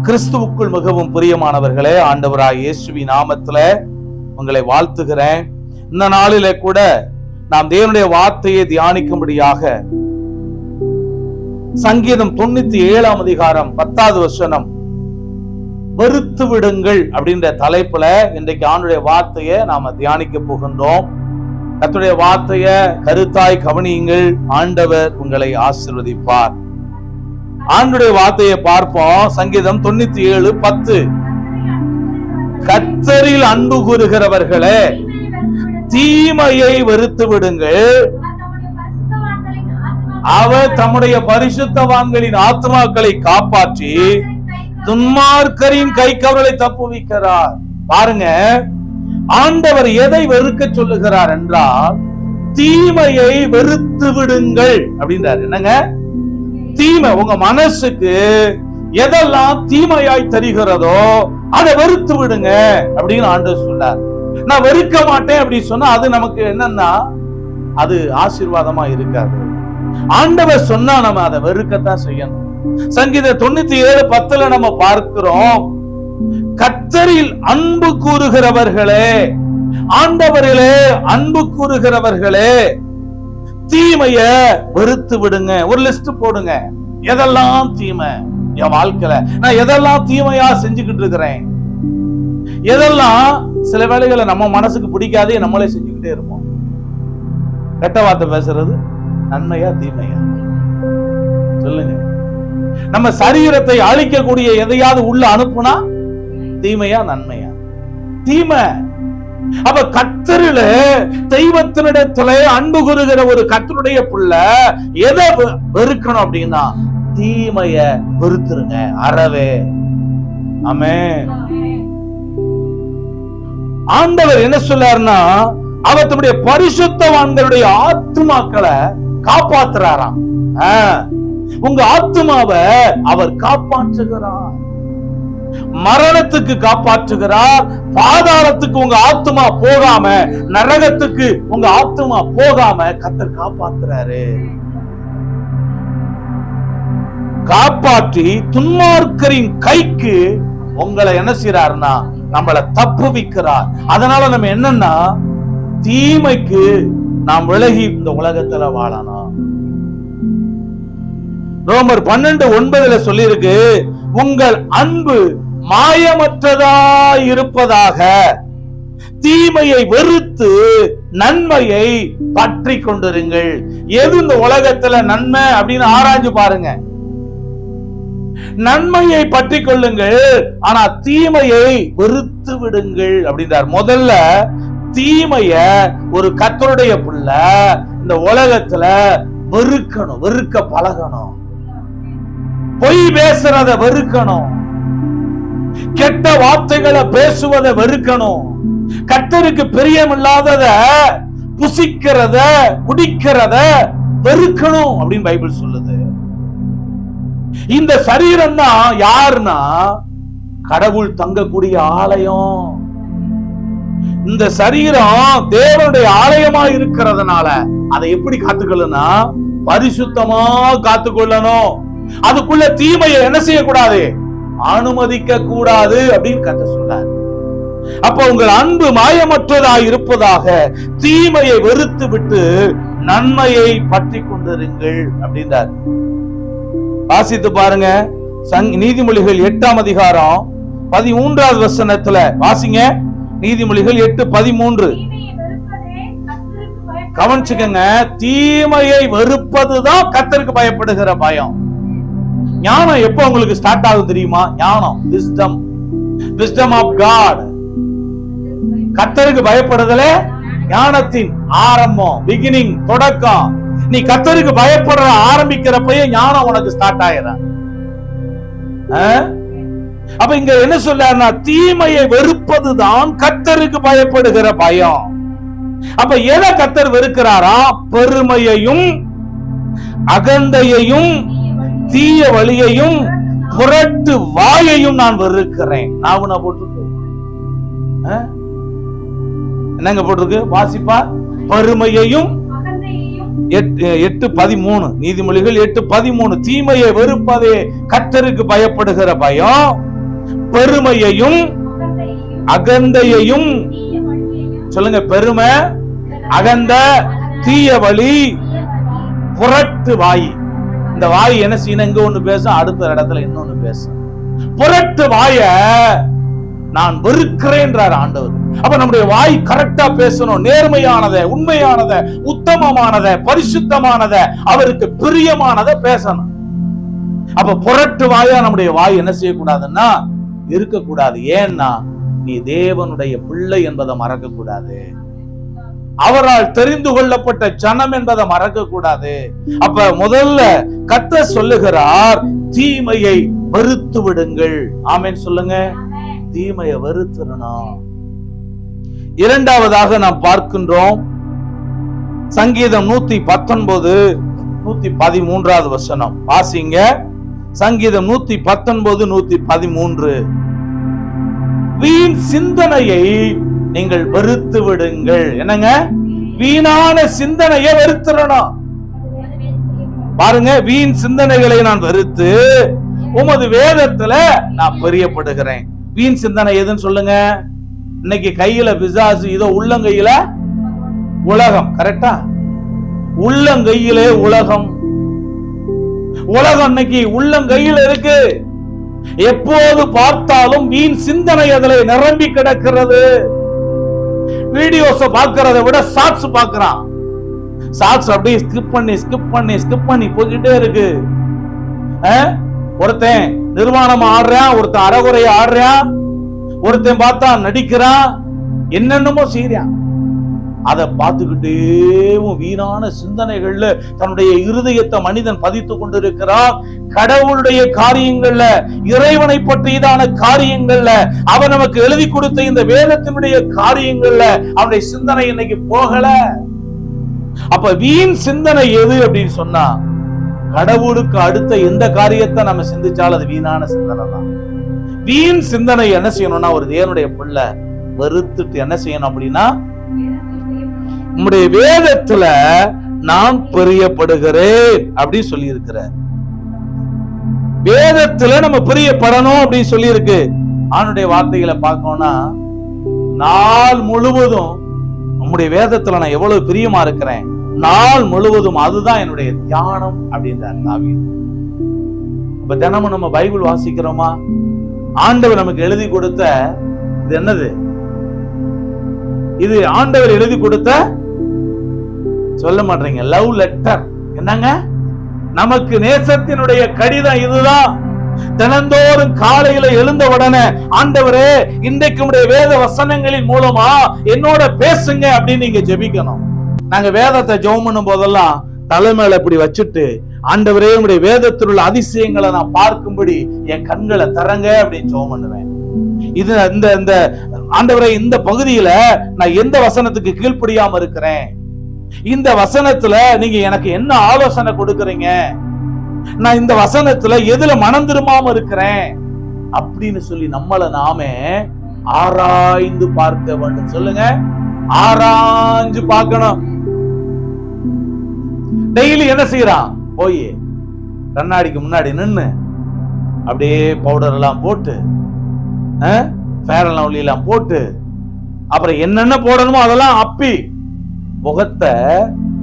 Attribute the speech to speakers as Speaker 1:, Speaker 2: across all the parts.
Speaker 1: கிறிஸ்துவுக்குள் மிகவும் பிரியமானவர்களே, ஆண்டவராய் இயேசுவின் நாமத்துல உங்களை வாழ்த்துகிறேன். இந்த நாளிலே கூட நாம் தேவனுடைய வார்த்தையை தியானிக்கும்படியாக சங்கீதம் 97 அதிகாரம் 10வது வசனம், வெறுத்து விடுங்கள் அப்படின்ற தலைப்புல இன்றைக்கு ஆண்டுடைய வார்த்தையை நாம தியானிக்க போகின்றோம். கர்த்தருடைய வார்த்தையை கருத்தாய் கவனியுங்கள். ஆண்டவர் உங்களை ஆசீர்வதிப்பார். ஆண்டுடைய வார்த்தையை பார்ப்போம். சங்கீதம் 97:10, கர்த்தரில் அன்பு கூறுகிறவர்களே, தீமையை வெறுத்து விடுங்கள், அவர் தம்முடைய பரிசுத்தவான்களின் ஆத்மாக்களை காப்பாற்றி துன்மார்க்கரின் கைக்கு அவர்களை தப்புவிக்கிறார். பாருங்க, ஆண்டவர் எதை வெறுக்க சொல்லுகிறார் என்றால், தீமையை வெறுத்து விடுங்கள் அப்படின்றார். என்னங்க தீமை? உங்க மனசுக்கு எதெல்லாம் தீமையாய் தெரிகிறதோ அதை வெறுத்து விடுங்க அப்படின்னு ஆண்டவர் சொன்னார். நான் வெறுக்க மாட்டேன் அப்படின்னு சொன்னா அது நமக்கு என்னன்னா அது ஆசீர்வாதமா இருக்காது. ஆண்டவர் சொன்னா நம்ம அதை வெறுக்கத்தான் செய்யணும். சங்கீதம் 97:10 நம்ம பார்க்கிறோம், கர்த்தரில் அன்பு கூறுகிறவர்களே, ஆண்டவரிலே அன்பு கூறுகிறவர்களே, தீமைய வெறுத்து விடுங்க. ஒரு லிஸ்ட் போடுங்க, எதெல்லாம் தீமை என் வாழ்க்கையில, நான் எதெல்லாம் தீமையா செஞ்சுக்கிட்டு இருக்கிறேன், எதெல்லாம் சில வேளைகளை நம்ம மனசுக்கு பிடிக்காதே நம்மளே செஞ்சுக்கிட்டே இருப்போம். கெட்ட வார்த்தை பேசுறது நன்மையா தீமையா சொல்லுங்க. நம்ம சரீரத்தை அழிக்கக்கூடிய எதையாவது உள்ள அனுப்புனா தீமையா நன்மையா? தீமை. அப்ப கர்த்தரில தெய்வத்தினிடத்துல அன்பு கூறுகிற ஒரு கர்த்தருடைய பிள்ளை எதை வெறுக்கணும் அப்படின்னா தீமைய வெறுத்துருங்க, அறவே. ஆமென். ஆண்டவர் என்ன சொல்லாருன்னா, அவர் தம்முடைய பரிசுத்தவான்களுடைய ஆத்துமாக்களை காப்பாற்றுறாராம். உங்க ஆத்துமாவை அவர் காப்பாற்றுகிறார், மரணத்துக்கு காப்பாற்றுகிறார். பாதாளத்துக்கு உங்க ஆத்துமா போகாம, நரகத்துக்கு உங்க ஆத்துமா போகாம கர்த்தர் காப்பாத்துறாரு. காப்பாற்றி துன்மார்க்கரின் கைக்கு உங்களை என்ன செய்யறாருன்னா நம்மளை தப்புவிக்கிறார். அதனால நம்ம என்னன்னா தீமைக்கு நாம் விலகி இந்த உலகத்துல வாழணும். ரோமர் 12:9 சொல்லியிருக்கு, உங்கள் அன்பு மாயமற்றதாய் இருப்பதாக, தீமையை வெறுத்து நன்மையை பற்றி கொண்டிருங்கள். எது இந்த உலகத்துல நன்மை அப்படின்னு ஆராய்ஞ்சு பாருங்க. நன்மையை பற்றி கொள்ளுங்கள், ஆனா தீமையை வெறுத்து விடுங்கள் அப்படின்றார். முதல்ல தீமைய ஒரு கர்த்தருடைய பிள்ளை இந்த உலகத்துல வெறுக்கணும், வெறுக்க பழகணும். பொய் பேசுறத வெறுக்கணும், கெட்ட வார்த்தைகளை பேசுவதை வெறுக்கணும், கர்த்தருக்கு பிரியமில்லாதத புசிக்கிறத குடிக்கிறத வெறுக்கணும் அப்படின்னு பைபிள் சொல்லுது. இந்த சரீரம் தான் யாருன்னா கடவுள் தங்கக்கூடிய ஆலயம். இந்த சரீரம் தேவனுடைய ஆலயமா இருக்கிறதுனால அதை எப்படி காத்துக்கொள்ளனா பரிசுத்தமா காத்துக்கொள்ளணும். அதுக்குள்ள தீமையை என்ன செய்யக்கூடாது, அனுமதிக்க கூடாது அப்படின்னு கர்த்தர் சொல்றார். அப்ப உங்கள் அன்பு மாயமற்றதாய் இருப்பதாக, தீமையை வெறுத்து விட்டு நன்மையை பற்றி கொண்டிருங்கள் அப்படின்றார். வாசித்து பாருங்க, நீதிமொழிகள் 8 அதிகாரம் 13வது வசனத்துல வாசிங்க. நீதிமொழிகள் 8:13 கவனிச்சுக்கங்க. தீமையை வெறுப்பதுதான் கர்த்தருக்கு பயப்படுகிற பயம். ஞானம் எப்ப உங்களுக்கு ஸ்டார்ட் ஆகும் தெரியுமா? ஞானம், wisdom of God. கர்த்தருக்கு பயப்படுதல ஞானத்தின் ஆரம்பம், பிகினிங், தொடக்கம். நீ கர்த்தருக்கு பயப்படுற ஆரம்பிக்கிறப்பயே ஞானம் உனக்கு ஸ்டார்ட் ஆயிடும். அப்ப இங்க என்ன சொல்றாருன்னா, தீமையை வெறுப்பதுதான் கர்த்தருக்கு பயப்படுகிற பயம். அப்ப எதை கர்த்தர் வெறுக்கிறாரா? பெருமையையும் அகந்தையையும் தீய வழியையும் புரட்டு வாயையும் நான் வெறுக்கிறேன். நாவுனா போட்டிருக்கு, என்னங்க போட்டிருக்கு? வாசிப்பா. பெருமையையும் 8:13 நீதிமொழிகள் 8:13 தீமையை வெறுப்பதே கர்த்தருக்கு பயப்படுகிற பயம், பெருமையையும் அகந்தையையும். சொல்லுங்க, பெருமை, அகந்த, தீய வழி, புரட்டு வாய். இந்த வாய் என்ன செய்யணும்? இங்க ஒண்ணு பேசும், அடுத்த இடத்துல இன்னொன்னு பேசும். புரட்டு வாய நான் வெறுக்கிறேன்றார் ஆண்டவர். அப்ப நம்முடைய வாய் கரெக்டா பேசணும், நேர்மையானத, உண்மையானத, உத்தமமானத, பரிசுத்தமானத, அவருக்கு பிரியமானத பேசணும். அப்ப புரட்டு வாயா நம்முடைய வாய் என்ன செய்யக்கூடாதுன்னா இருக்கக்கூடாது. ஏன்னா நீ தேவனுடைய பிள்ளை என்பதை மறக்க கூடாது, அவரால் தெரிந்து கொள்ளப்பட்ட ஜனம் என்பதை மறக்க கூடாது. அப்ப முதல்ல கர்த்தர் சொல்லுகிறார், தீமையை வெறுத்து விடுங்கள். ஆமென் சொல்லுங்க, தீமையை வெறுத்துறணும். இரண்டாவதாக நாம் பார்க்கின்றோம், சங்கீதம் 119 113 வசனம் வாசிங்க. சங்கீதம் 119 113. வீண் சிந்தனையை நீங்கள் வெறுத்து விடுங்கள். என்னங்க? வீணான சிந்தனையை வெறுத்துறணும். பாருங்க, வீண் சிந்தனைகளை நான் வெறுத்து உமது வேதத்துல நான் பிரியப்படுகிறேன். வீண் சிந்தனை எதுன்னு சொல்லுங்க. இன்னைக்கு கையில பிசாசு, இதோ உள்ளங்கையில உலகம். கரெக்டா? உள்ளங்கையிலே உலகம். உலகம் இன்னைக்கு உள்ளங்கையில இருக்கு. எப்போது பார்த்தாலும் வீண் சிந்தனை அதில் நிரம்பி கிடக்கிறது. வீடியோஸ் பார்க்கறதை விட ஷார்ட்ஸ் பார்க்கறான். ஷார்ட்ஸ் அப்படியே ஸ்கிப் பண்ணி போயிட்டே இருக்கு. ஒருத்தன் நிர்வாணம் ஆடுறான், ஒருத்தன் அறகுறைய ஆடுறான், ஒருத்தன் பார்த்தா நடிக்கிறான், என்னென்னமோ செய்யறான். அதை பார்த்துக்கிட்டே வீணான சிந்தனைகள்ல தன்னுடைய இருதயத்தை மனிதன் பதித்து கொண்டிருக்கிறான். கடவுளுடைய காரியங்கள்ல, இறைவனை பற்றியதான காரியங்கள்ல, அவன் நமக்கு எழுதி கொடுத்த இந்த வேதத்தினுடைய காரியங்கள்ல அவனுடைய சிந்தனை இன்னைக்கு போகல. அப்ப வீண் சிந்தனை எது அப்படின்னு சொன்னா, கடவுளுக்கு அடுத்த எந்த காரியத்தை நம்ம சிந்திச்சாலும் அது வீணான சிந்தனை தான். வீண் சிந்தனை என்ன செய்யணும்னா, ஒரு தேவனுடைய பிள்ளை வெறுத்துட்டு என்ன செய்யணும் அப்படின்னா, உம்முடைய வேதத்துல நான் பிரியப்படுகிறேன் அப்படி சொல்லி இருக்கிறார். வேதத்துல நம்ம பிரியப்படணும் அப்படின்னு சொல்லி இருக்கு. ஆண்டுடைய வார்த்தைகளை பார்க்கணும்னா, நாள் முழுவதும் உம்முடைய வேதத்துல நான் எவ்வளவு பிரியமா இருக்கிறேன், நாள் முழுவதும் அதுதான் என்னுடைய தியானம் அப்படின்றார் தாவீது. இப்ப தினமும் நம்ம பைபிள் வாசிக்கிறோமா? ஆண்டவர் நமக்கு எழுதி கொடுத்த இது என்னது? இது ஆண்டவர் எழுதி கொடுத்த, சொல்ல மாட்டீங்க, லவ் லெட்டர். என்னங்க? நமக்கு நேசத்தினுடைய கடிதம் இதுதான். தினந்தோறும் காலையில எழுந்த உடனே, ஆண்டவரே இன்றைக்கு உடைய வேத வசனங்களின் மூலமா என்னோட பேசுங்க அப்படின்னு நீங்க ஜெபிக்கணும். நாங்க வேதத்தை ஜெபம் பண்ணும் போதெல்லாம் தலைமையில இப்படி வச்சுட்டு, ஆண்டவரே உடைய வேதத்தில் உள்ள அதிசயங்களை நான் பார்க்கும்படி என் கண்களை தரங்க அப்படின்னு ஜெபம் பண்ணுவேன். இது இந்த ஆண்டவரே இந்த பகுதியில நான் எந்த வசனத்துக்கு கீழ்ப்படியாம இருக்கிறேன், இந்த வசனத்துல நீங்க எனக்கு என்ன ஆலோசனை கொடுக்கறீங்க, நான் இந்த வசனத்துல எதுல மனம் திரும்பாம இருக்கிறேன் அப்படின்னு சொல்லி நம்மள நாமே ஆராய்ந்து பார்க்க வேண்டும். சொல்லுங்க, ஆராய்ஞ்சு பார்க்கணும். டெய்லி என்ன செய்யறான்? போய் கண்ணாடிக்கு முன்னாடி நின்னு அப்படியே பவுடர் எல்லாம் போட்டு, ஃபேர் அண்ட் லவ்லி எல்லாம் போட்டு, அப்புறம் என்னென்ன போடணுமோ அதெல்லாம் அப்பி முகத்தை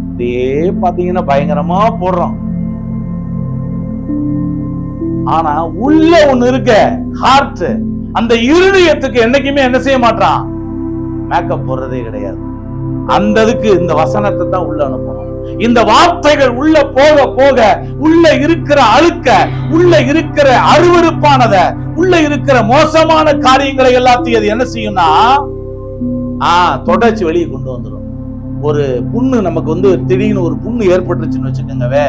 Speaker 1: அப்படியே பாத்தீங்கன்னா பயங்கரமா போடுறோம். ஆனா உள்ள ஒண்ணு இருக்க, ஹார்ட், அந்த இருதயத்துக்கு என்னைக்குமே என்ன செய்ய மாட்டான்? மேக்கப் போடுறதே கிடையாது. அந்த இதுக்கு இந்த வசனத்தை தான் உள்ள அனுப்பணும். இந்த வார்த்தைகள் உள்ள போக போக உள்ள இருக்கிற அழுக்க, உள்ள இருக்கிற அருவருப்பானத, உள்ள இருக்கிற மோசமான காரியங்களை எல்லாத்தையும் அது என்ன செய்யும்னா தொடர்ச்சி வெளியே கொண்டு வந்துடும். ஒரு புண்ணு நமக்கு திடீர்னு ஒரு புண்ணு ஏற்பட்டுருச்சுன்னு வச்சுக்கோங்கவே,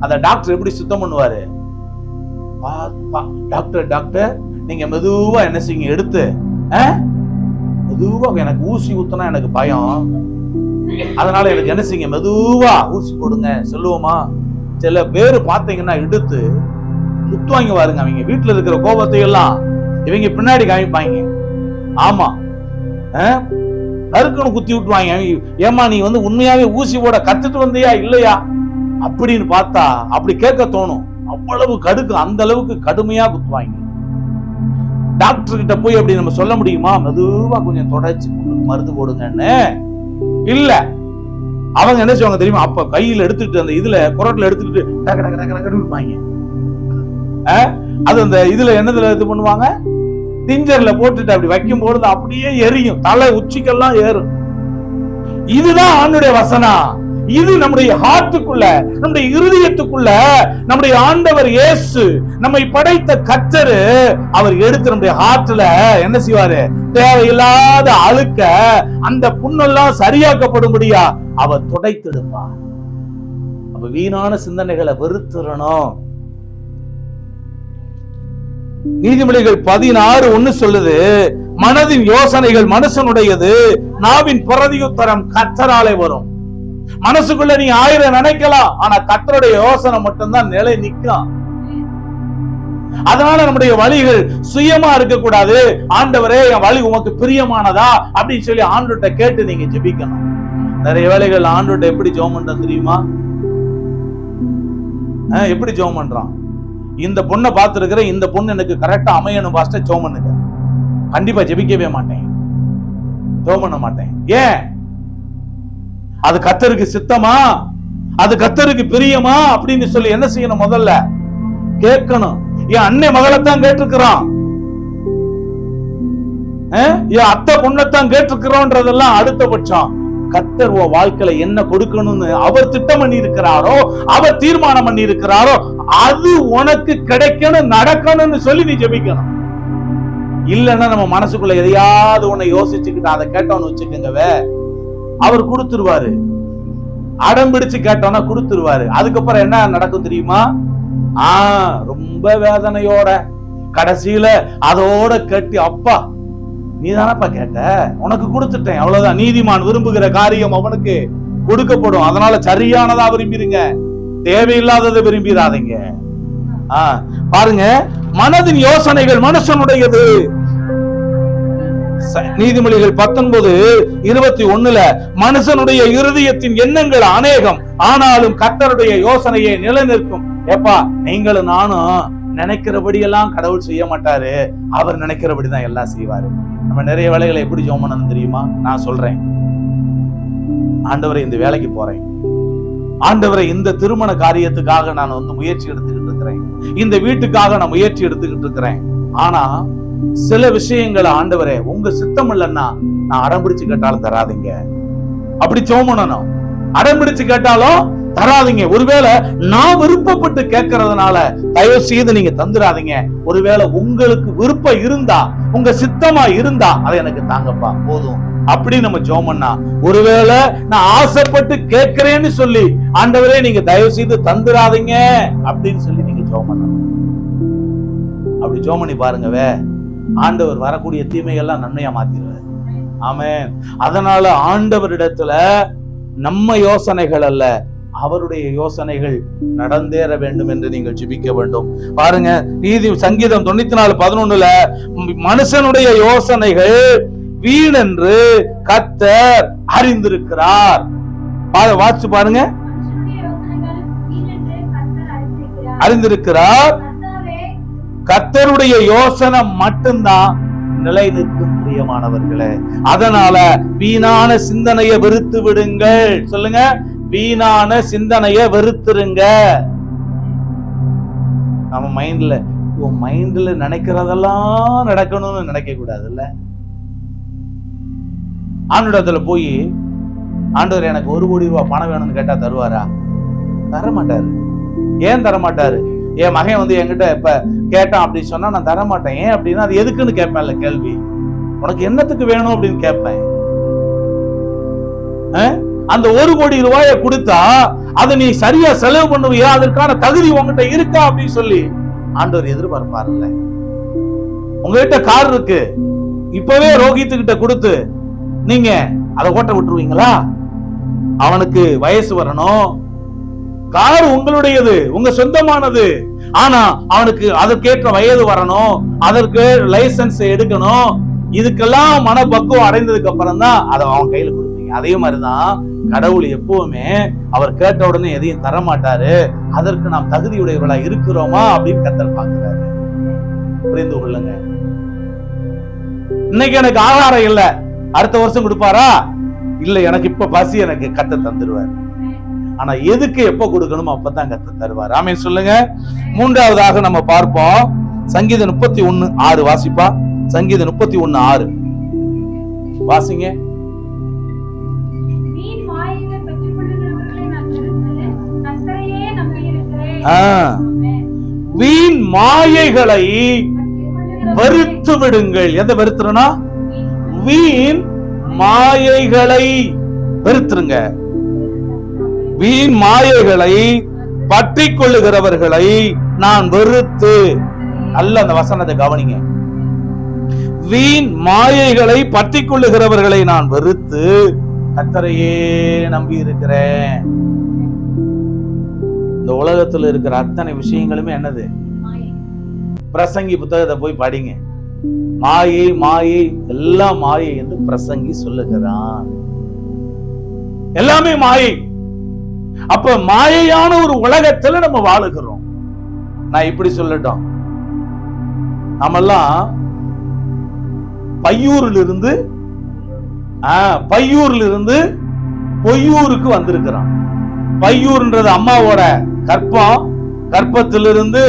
Speaker 1: அந்த டாக்டர் எப்படி சுத்தம் பண்ணுவாரு? டாக்டர் நீங்க மெதுவா என்ன செய்யுங்க, எடுத்து மெதுவா, எனக்கு ஊசி ஊத்தினா எனக்கு பயம், அதனால எனக்கு என்ன செய்யுங்க, மெதுவா ஊசி போடுங்க சொல்லுவோமா? சில பேரு பாத்தீங்கன்னா எடுத்து குத்துவாங்க பாருங்க. அவங்க வீட்டுல இருக்கிற கோபத்தை எல்லாம் இவங்க பின்னாடி காமிப்பாங்க. ஆமா, நறுக்கணும் குத்தி விட்டுவாங்க. ஏமா நீ உண்மையாவே ஊசி போட கத்துட்டு வந்தியா இல்லையா அப்படின்னு பார்த்தா அப்படி கேட்க தோணும். அவ்வளவு கடுக்கு, அந்த அளவுக்கு கடுமையா குத்துவாங்க. டாக்டர் கிட்ட போய் அப்படி நம்ம சொல்ல முடியுமா? மெதுவா கொஞ்சம் தொடச்சு மருந்து போடுங்கன்னு இல்ல. அவங்க என்ன செய்வாங்க தெரியுமா? அப்ப கையில எடுத்துட்டு அந்த இதுல குரட்ல எடுத்துட்டு டக டக டக டக இருப்பாங்க. அது அந்த இதுல என்னதுல இது பண்ணுவாங்க, டிஞ்சர்ல போட்டுட்டு அப்படி வைக்கும் பொழுது அப்படியே எரியும், தலை உச்சிக்கெல்லாம் ஏறும். இதுதான் ஆண்டுடைய வசனம். இது நம்முடைய ஹார்ட்டுக்குள்ள, நம்முடைய இருதயத்துக்குள்ள நம்முடைய ஆண்டவர் இயேசு நம்மை படைத்த கர்த்தர் அவர் எடுத்து நம்முடைய ஹார்ட்ல என்ன செய்வாரு? தேவையில்லாத அழுக்க அந்த புண்ணெல்லாம் சரியாக்கப்படும்படியா அவர் துடைத்தெடுப்பார். அப்ப வீணான சிந்தனைகளை வெறுத்துறணும். நீதிமொழிகள் 16:1 சொல்லுது, மனதின் யோசனைகள் மனுஷனுடையது, நாவின் பிரதியுத்தரம் கர்த்தராலே வரும். மனசுக்குள்ள நீ 1000 நினைக்கலாம், ஆனா கர்த்தருடைய யோசனை மட்டும்தான் நிலை நிற்கும். அதனால நம்முடைய வழிகள் சுயமா இருக்க கூடாது. ஆண்டவரே என் வழி உமக்கு பிரியமானதா அப்படின்னு சொல்லி ஆண்டவர்கிட்ட கேட்டு நீங்க ஜெபிக்கணும். நிறைய வேளைகள் ஆண்டவர்கிட்ட எப்படி ஜெபம் பண்றோம் தெரியுமா? எப்படி ஜெபம் பண்றான்? இந்த பொண்ணை பார்த்திருக்கிற, இந்த பொண்ணு எனக்கு கரெக்டா அமையணும் பாஸ்டர், ஜெபம் பண்ணுங்க. கண்டிப்பா ஜெபிக்கவே மாட்டேன், ஜெபம் பண்ண மாட்டேன். ஏன்? அது கர்த்தருக்கு சித்தமா, அது கர்த்தருக்கு பிரியமா அப்படின்னு சொல்லி என்ன செய்யணும்? முதல்ல கேட்கணும். என் அன்னை மகளைத்தான் கேட்டிருக்கிறான், என் அத்தை பொண்ணத்தான் கேட்டிருக்கிறோன்றதெல்லாம் அடுத்த பட்சம். கர்த்தர் வாழ்க்கையில என்ன கொடுக்கணும்னு அவர் திட்டம் பண்ணி இருக்கிறாரோ, அவர் தீர்மானம் பண்ணி இருக்கிறாரோ, அது உனக்கு கிடைக்கணும், நடக்கணும்னு சொல்லி நீ ஜெபிக்கணும். இல்லன்னா நம்ம மனசுக்குள்ள எதையாவது உன்னை யோசிச்சுக்கிட்டு அதை கேட்டோன்னு வச்சுக்கோங்கவே, அவர் கொடுத்துருவாரு. அடம் பிடிச்சு கேட்டோம்னா கொடுத்துருவாரு. அதுக்கப்புறம் என்ன நடக்கும் தெரியுமா? ரொம்ப வேதனையோட கடைசியில அதோட கட்டி, அப்பா நீ தானப்பா கேட்ட, உனக்கு கொடுத்துட்டேன், அவ்வளவுதான். நீதிமான் விரும்புகிற காரியம் அவனுக்கு கொடுக்கப்படும். அதனால சரியானதா விரும்பிடுங்க, தேவையில்லாததை விரும்பிடாதீங்க. பாருங்க, மனதின் யோசனைகள் மனுஷனுடையது. நீதிமொழிகள் 19:21 மனுஷனுடைய இருதயத்தின் எண்ணங்கள் அநேகம், ஆனாலும் கர்த்தருடைய யோசனையை நிலைநிற்கும். ஏப்பா, நீங்களும் நானும் நினைக்கிறபடி எல்லாம் கடவுள் செய்ய மாட்டாரு, அவர் நினைக்கிறபடிதான் எல்லாம் செய்வாரு. நம்ம நிறைய வேலைகளை எப்படி ஜெபம் பண்ணணும் தெரியுமா? நான் சொல்றேன், ஆண்டவரை இந்த வேலைக்கு போறேன், ஆண்டவரை இந்த திருமண காரியத்துக்காக நான் முயற்சி எடுத்துக்கிட்டு இருக்கிறேன், இந்த வீட்டுக்காக நான் முயற்சி எடுத்துக்கிட்டு இருக்கிறேன். ஆனா சில விஷயங்களை ஆண்டவரே உங்க சித்தம் இல்லைன்னா நான் அடம்பிடிச்சு கேட்டாலும் தராதீங்க. அப்படி ஜெபம் பண்ணணும். அடம்பிடிச்சு கேட்டாலும் தராதீங்க. ஒருவேளை நான் விருப்பப்பட்டு கேட்கறதுனால தயவு செய்து நீங்க தந்துடாதீங்க. ஒருவேளை உங்களுக்கு விருப்பம் இருந்தா, உங்க சித்தமா இருந்தா அதை எனக்கு தாங்கப்பா போதும் அப்படி நம்ம ஜெபம் பண்ணா, ஒருவேளை நான் ஆசைப்பட்டு கேட்கிறேன்னு சொல்லி ஆண்டவரே நீங்க தயவு செய்து தந்துடாதீங்க அப்படின்னு சொல்லி நீங்க ஜெபம் பண்ணணும். அப்படி ஜெபம் பண்ணி பாருங்கவே, ஆண்டவர் வரக்கூடிய தீமைகள்லாம் நன்மையா மாத்திடுவார். ஆமென். அதனால ஆண்டவரிடத்துல நம்ம யோசனைகள் அல்ல, அவருடைய யோசனைகள் நடந்தேற வேண்டும் என்று நீங்கள் ஜெபிக்க வேண்டும். பாருங்க, நீதி சங்கீதம் 94:11 மனுஷனுடைய யோசனைகள் வீணென்று கர்த்தர் அறிந்திருக்கிறார். வாசிச்சு பாருங்க, அறிந்திருக்கிறார். கர்த்தருடைய யோசனை மட்டும்தான் நிலை நிற்கும் பிரியமானவர்களே. அதனால வீணான சிந்தனையை வெறுத்து விடுங்கள். சொல்லுங்க, வீணான சிந்தனையை வெறுத்துருங்க. நம்ம மைண்ட்ல நினைக்கிறதெல்லாம் நடக்கணும்னு நினைக்க கூடாது இல்ல. ஆண்டவரிடத்துல போய் ஆண்டவர் எனக்கு 1 கோடி ரூபாய் பணம் வேணும்னு கேட்டா தருவாரா? தரமாட்டாரு. ஏன் தரமாட்டாரு? என் மகன் என்கிட்ட இப்ப கேட்டான் அப்படின்னு சொன்னா நான் தரமாட்டேன். ஏன் அப்படின்னா அது எதுக்குன்னு கேட்பேன்ல கேள்வி. உனக்கு என்னத்துக்கு வேணும் அப்படின்னு கேட்பேன். அந்த 1 கோடி ரூபாயை கொடுத்தா அதை நீ சரியா செலவு பண்ணுவியா, அதற்கான தகுதி உங்ககிட்ட இருக்கா அப்படின்னு சொல்லி ஆண்டவர் எதிர்பார்ப்பார்ல. உங்ககிட்ட கார் இருக்கு, இப்பவே ரோஹித்துக்கிட்ட கொடுத்து நீங்க அதை ஓட்ட விட்டுருவீங்களா? அவனுக்கு வயசு வரணும், கார் உங்களுடையது, உங்க சொந்தமானது. ஆனா அவனுக்கு அதற்கேற்ற வயது வரணும், அதற்கு லைசன்ஸ் எடுக்கணும். இதுக்கெல்லாம் மனப்பக்குவம் அடைந்ததுக்கு அப்புறம் தான் அதை அவன் கையில கொடுப்பீங்க. அதே மாதிரிதான் கடவுள் எப்பவுமே அவர் கேட்ட உடனே எதையும் தரமாட்டாரு. அதற்கு நாம் தகுதியுடையவர்களா இருக்கிறோமா அப்படின்னு கர்த்தர் பார்க்கிறாரு. புரிந்து கொள்ளுங்க. இன்னைக்கு எனக்கு ஆகாரம் இல்ல, அடுத்த வருஷம் கொடுப்பாரா? இல்ல, எனக்கு இப்ப பசி, எனக்கு கத்த தந்துருவார். ஆனா எதுக்கு எப்ப கொடுக்கணுமோ அப்பதான் கத்த தருவார். ஆமென் சொல்லுங்க. மூன்றாவதாக நம்ம பார்ப்போம், சங்கீதம் 31:6 வாசிப்பா. சங்கீதம் 31:6 வாசிங்க. வீண் மாயைகளை வெறுத்து விடுங்கள். எதை வெறுத்துறனா? வீண் மாயைகளை வெறுத்துருங்க. வீண் மாயைகளை பற்றி கொள்ளுகிறவர்களை நான் வெறுத்து, நல்ல அந்த வசனத்தை கவனிங்க. வீண் மாயைகளை பற்றி கொள்ளுகிறவர்களை நான் வெறுத்து கர்த்தரையே நம்பி இருக்கிறேன். இந்த உலகத்துல இருக்கிற அத்தனை விஷயங்களுமே என்னது? பிரசங்கி புத்தகத்தை போய் படிங்க. மாயை மாயை எல்லாம் மாயை என்று பிரசங்கி சொல்லுகிறான். எல்லாமே மாயை. அப்ப மாயையான ஒரு உலகத்துல நம்ம வாழுகிறோம். நான் இப்படி சொல்லட்டும், நம்மெல்லாம் பையூர்ல இருந்து பொய்யூருக்கு வந்திருக்கிறோம். பையூர்ன்றது அம்மாவோட கற்பம், கற்பத்திலிருந்து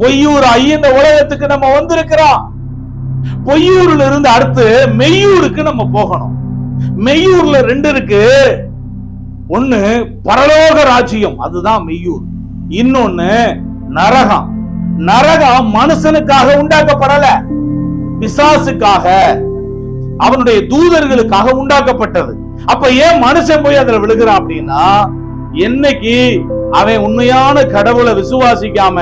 Speaker 1: பொய்யூர் இந்த உலகத்துக்கு நம்ம வந்திருக்கிறோம். பொய்யூர்ல இருந்து அடுத்து மெய்யூருக்கு நம்ம போகணும். மெய்யூர்ல 2 இருக்கு. ஒண்ணு பரலோக ராஜ்யம், அதுதான் மெய்யூர். இன்னொன்னு நரகம். நரகம் மனுஷனுக்காக உண்டாக்கப்படல, பிசாசுக்காக, அவனுடைய தூதர்களுக்காக உண்டாக்கப்பட்டது. அப்ப ஏன் மனுஷன் போய் அதுல விழுகிறான் அப்படின்னா, என்னைக்கு அவன் உண்மையான கடவுளை விசுவாசிக்காம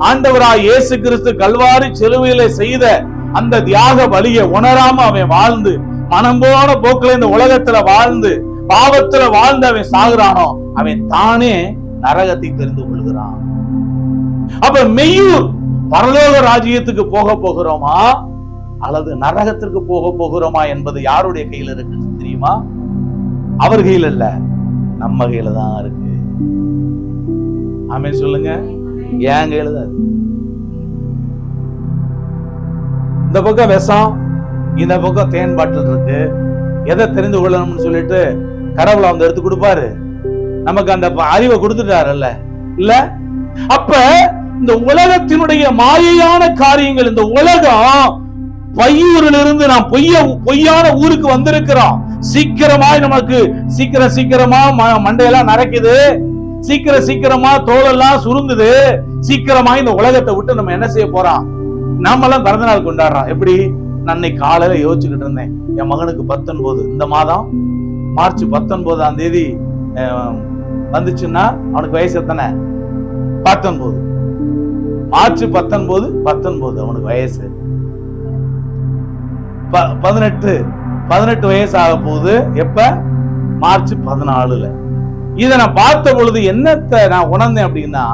Speaker 1: ஆண்டவராய் இயேசு கிறிஸ்து கல்வாரி சிலுவையில செய்த அந்த தியாக பலியை உணராம அவன் வாழ்ந்து, மனம் போன போக்குல இந்த உலகத்துல வாழ்ந்து, பாவத்துல வாழ்ந்து அவன் சாகுறானோ, அவன் தானே நரகத்தை தெரிந்து கொள்கிறான். அப்ப மெய்யூர் பரலோக ராஜ்யத்துக்கு போக போகிறோமா அல்லது நரகத்திற்கு போக போகிறோமா என்பது யாருடைய கையில இருக்கு தெரியுமா? அவர் கையில இல்ல, நம்ம கையில தான் இருக்கு. ஆமென் சொல்லுங்க. என் கையில தான் இருக்கு. இந்த பக்கம் விஷம், இந்த பக்கம் தேன் பாட்டில் இருக்கு. எதை தெரிந்து கொள்ளணும்னு சொல்லிட்டு கடவுளை வந்து எடுத்து கொடுப்பாரு. நமக்கு அந்த அறிவை கொடுத்துட்டாருல்ல, இல்ல? அப்ப இந்த உலகத்தினுடைய மாயையான காரியங்கள், இந்த உலகம் பையூரிலிருந்து நாம் பொய்யான ஊருக்கு வந்திருக்கிறோம். சீக்கிரமாய் நமக்கு சீக்கிரமா மண்டையெல்லாம் நரைக்குது, சீக்கிரமா தோலெல்லாம் சுருங்குது. சீக்கிரமா இந்த உலகத்தை விட்டு நம்ம என்ன செய்ய போறோம்? நாமெல்லாம் பிறந்த நாள் கொண்டாடுறோம். எப்படி? நான் அன்னைக்கு காலையில யோசிச்சுக்கிட்டு இருந்தேன், என் மகனுக்கு 19, இந்த மாதம் மார்ச் 19ஆம் தேதி வந்துச்சுன்னா அவனுக்கு வயசு எத்தனை? 19. மார்ச் 19 அவனுக்கு வயசு 18 வயசு ஆக போகுது. எப்ப? மார்ச் 14. இதை நான் பார்த்த பொழுது என்னத்தை நான் உணர்ந்தேன் அப்படின்னா,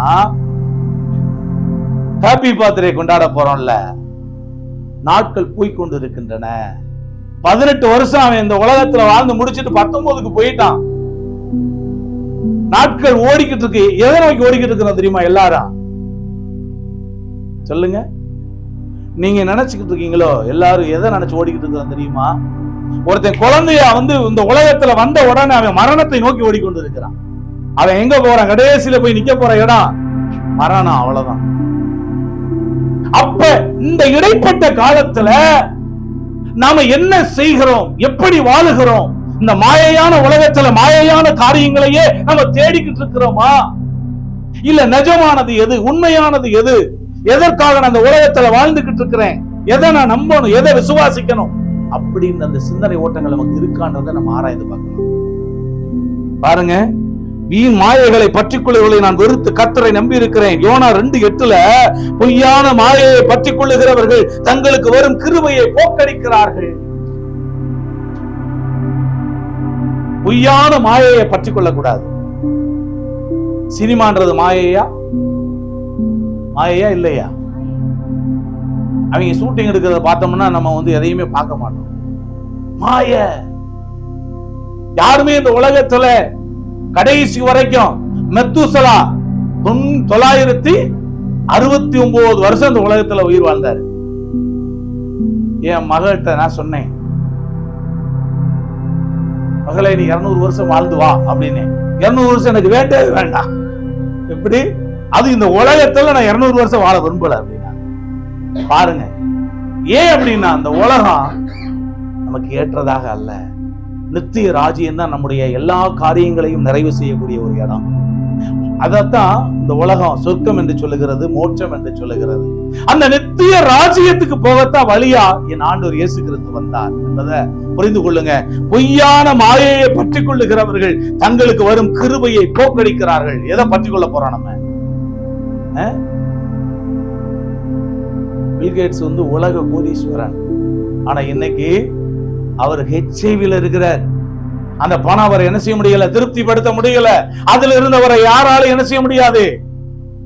Speaker 1: ஹாப்பி பர்த்டே கொண்டாட போறோம்ல, நாட்கள் போய்கொண்டு இருக்கின்றன. 18 வருஷம் அவன் இந்த உலகத்துல வாழ்ந்து முடிச்சிட்டு 19க்கு போயிட்டான். நாட்கள் ஓடிக்கிட்டு இருக்கு. எதை நோக்கி ஓடிக்கிட்டு இருக்கிறோம் தெரியுமா? எல்லாரும் சொல்லுங்க. நீங்க நினைச்சுக்கிட்டு இருக்கீங்களோ? எல்லாரும் எதை நினைச்சு ஓடிக்கிட்டு இருக்கிறோம் தெரியுமா? ஒருத்தன் குழந்தைய இந்த உலகத்துல வந்த உடனே அவன் மரணத்தை நோக்கி ஓடிக்கொண்டு இருக்கிறான். அவன் எங்க போறான்? கடைசியில போய் நிக்க போற இடம் மரணம். அவ்வளவுதான். அப்ப இந்த இடைப்பட்ட காலத்துல நாம என்ன செய்கிறோம்? எப்படி வாழுகிறோம்? இந்த மாயையான உலகத்துல மாயையான காரியங்களையே நம்ம தேடிக்கிட்டு இருக்கிறோமா? இல்ல நிஜமானது எது? உண்மையானது எது? எதற்காக நான் அந்த உலகத்துல வாழ்ந்துகிட்டு இருக்கிறேன்? எதை நான் நம்பணும்? எதை விசுவாசிக்கணும்? அப்படின்னு அந்த சிந்தனை ஓட்டங்கள் நமக்கு இருக்கான்றதை நம்ம ஆராய்ந்து பார்க்கணும். பாருங்க, வீண் மாயைகளை பற்றிக்கொள்ளுகளை நான் வெறுத்து கர்த்தரை நம்பி இருக்கிறேன். யோனா 2:8 பொய்யான மாயையை பற்றிக் கொள்ளுகிறவர்கள் தங்களுக்கு வரும் கிருபையை போக்கடிக்கிறார்கள். பொய்யான மாயையை பற்றிக் கொள்ளக்கூடாது. சினிமான்றது மாயையா இல்லையா? அவங்க ஷூட்டிங் எடுக்கிறத பார்த்தோம்னா நம்ம எதையுமே பார்க்க மாட்டோம். மாய. யாருமே இந்த உலகத்துல கடைசி வரைக்கும் மெத்துசலா 969 வருஷம் இந்த உலகத்துல உயிர் வாழ்ந்தாரு. என் மகள்கிட்ட நான் சொன்னேன், மகளே நீ 200 வருஷம் வாழ்ந்து வா அப்படின்னு. 200 வருஷம் எனக்கு வேண்டவே வேண்டாம். எப்படி? அது இந்த உலகத்துல நான் 200 வருஷம் வாழ விரும்பல அப்படின்னா பாருங்க. ஏன் அப்படின்னா அந்த உலகம் நமக்கு ஏற்றதாக அல்ல. நித்திய ராஜ்யம் தான் நம்முடைய எல்லா காரியங்களையும் நிறைவு செய்யக்கூடிய ஒரு இடம். அதத்தான் இந்த உலகம் சொர்க்கம் என்று சொல்லுகிறது, மோட்சம் என்று சொல்லுகிறது. அந்த நித்திய ராஜ்யத்துக்கு போகத்தான் வழியா என் ஆண்டவர் இயேசு கிறிஸ்து வந்தார் என்பதை புரிந்து கொள்ளுங்க. பொய்யான மாயையை பற்றி கொள்ளுகிறவர்கள் தங்களுக்கு வரும் கிருபையை போக்கடிக்கிறார்கள். எதை பற்றி கொள்ள போறோம் நம்ம? பில் கேட்ஸ் உலக கோடீஸ்வரன். ஆனா இன்னைக்கு அவர் HIV இருக்கிறார். அந்த பணம் அவரை என்ன செய்ய முடியல, திருப்திப்படுத்த முடியல. அதுல இருந்தவரை யாராலும் என்ன செய்ய முடியாது,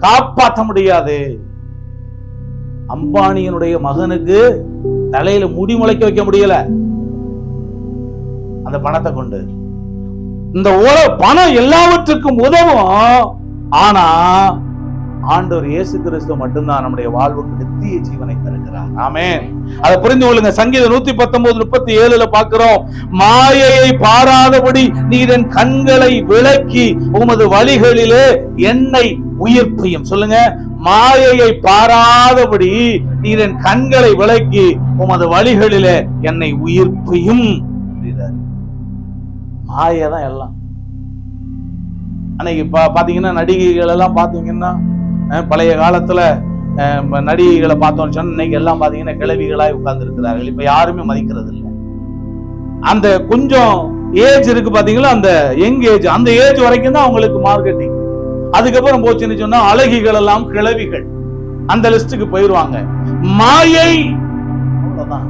Speaker 1: காப்பாற்ற முடியாது. அம்பானியனுடைய மகனுக்கு தலையில முடி முளைக்க வைக்க முடியல அந்த பணத்தை கொண்டு. இந்த பணம் எல்லாவற்றுக்கும் உதவும். ஆனா ஆண்டவர் இயேசு கிறிஸ்து மட்டும்தான் நம்முடைய வாழ்வுக்கு நித்திய ஜீவனை தருகிறார். ஆமென். அதை புரிந்து கொள்ளுங்க. சங்கீதம் 119:37 பார்க்கிறோம், மாயையை பாராதபடி நீர் என் கண்களை விலக்கி உமது வழிகளிலே என்னை உயிர்ப்பையும். சொல்லுங்க, மாயையை பாராதபடி நீர் என் கண்களை விலக்கி உமது வழிகளிலே என்னை உயிர்ப்பையும். மாயைதான் எல்லாம். அன்னைக்கு பாத்தீங்கன்னா நடிகைகள் எல்லாம் பாத்தீங்கன்னா, பழைய காலத்துல நடிகைகளை பார்த்தோம்னு சொன்னா இன்னைக்கு எல்லாம் பாத்தீங்கன்னா கிழவிகளாய் உட்கார்ந்து இருக்கிறார்கள். இப்ப யாருமே மதிக்கிறது இல்லை. அந்த கொஞ்சம் ஏஜ் இருக்கு பாத்தீங்களா, அந்த யங் ஏஜ், அந்த ஏஜ் வரைக்கும் தான் அவங்களுக்கு மார்க்கெட்டிங். அதுக்கப்புறம் போச்சுன்னு சொன்னா அழகிகள் எல்லாம் கிழவிகள், அந்த லிஸ்டுக்கு போயிருவாங்க. மாயை அவ்வளவுதான்.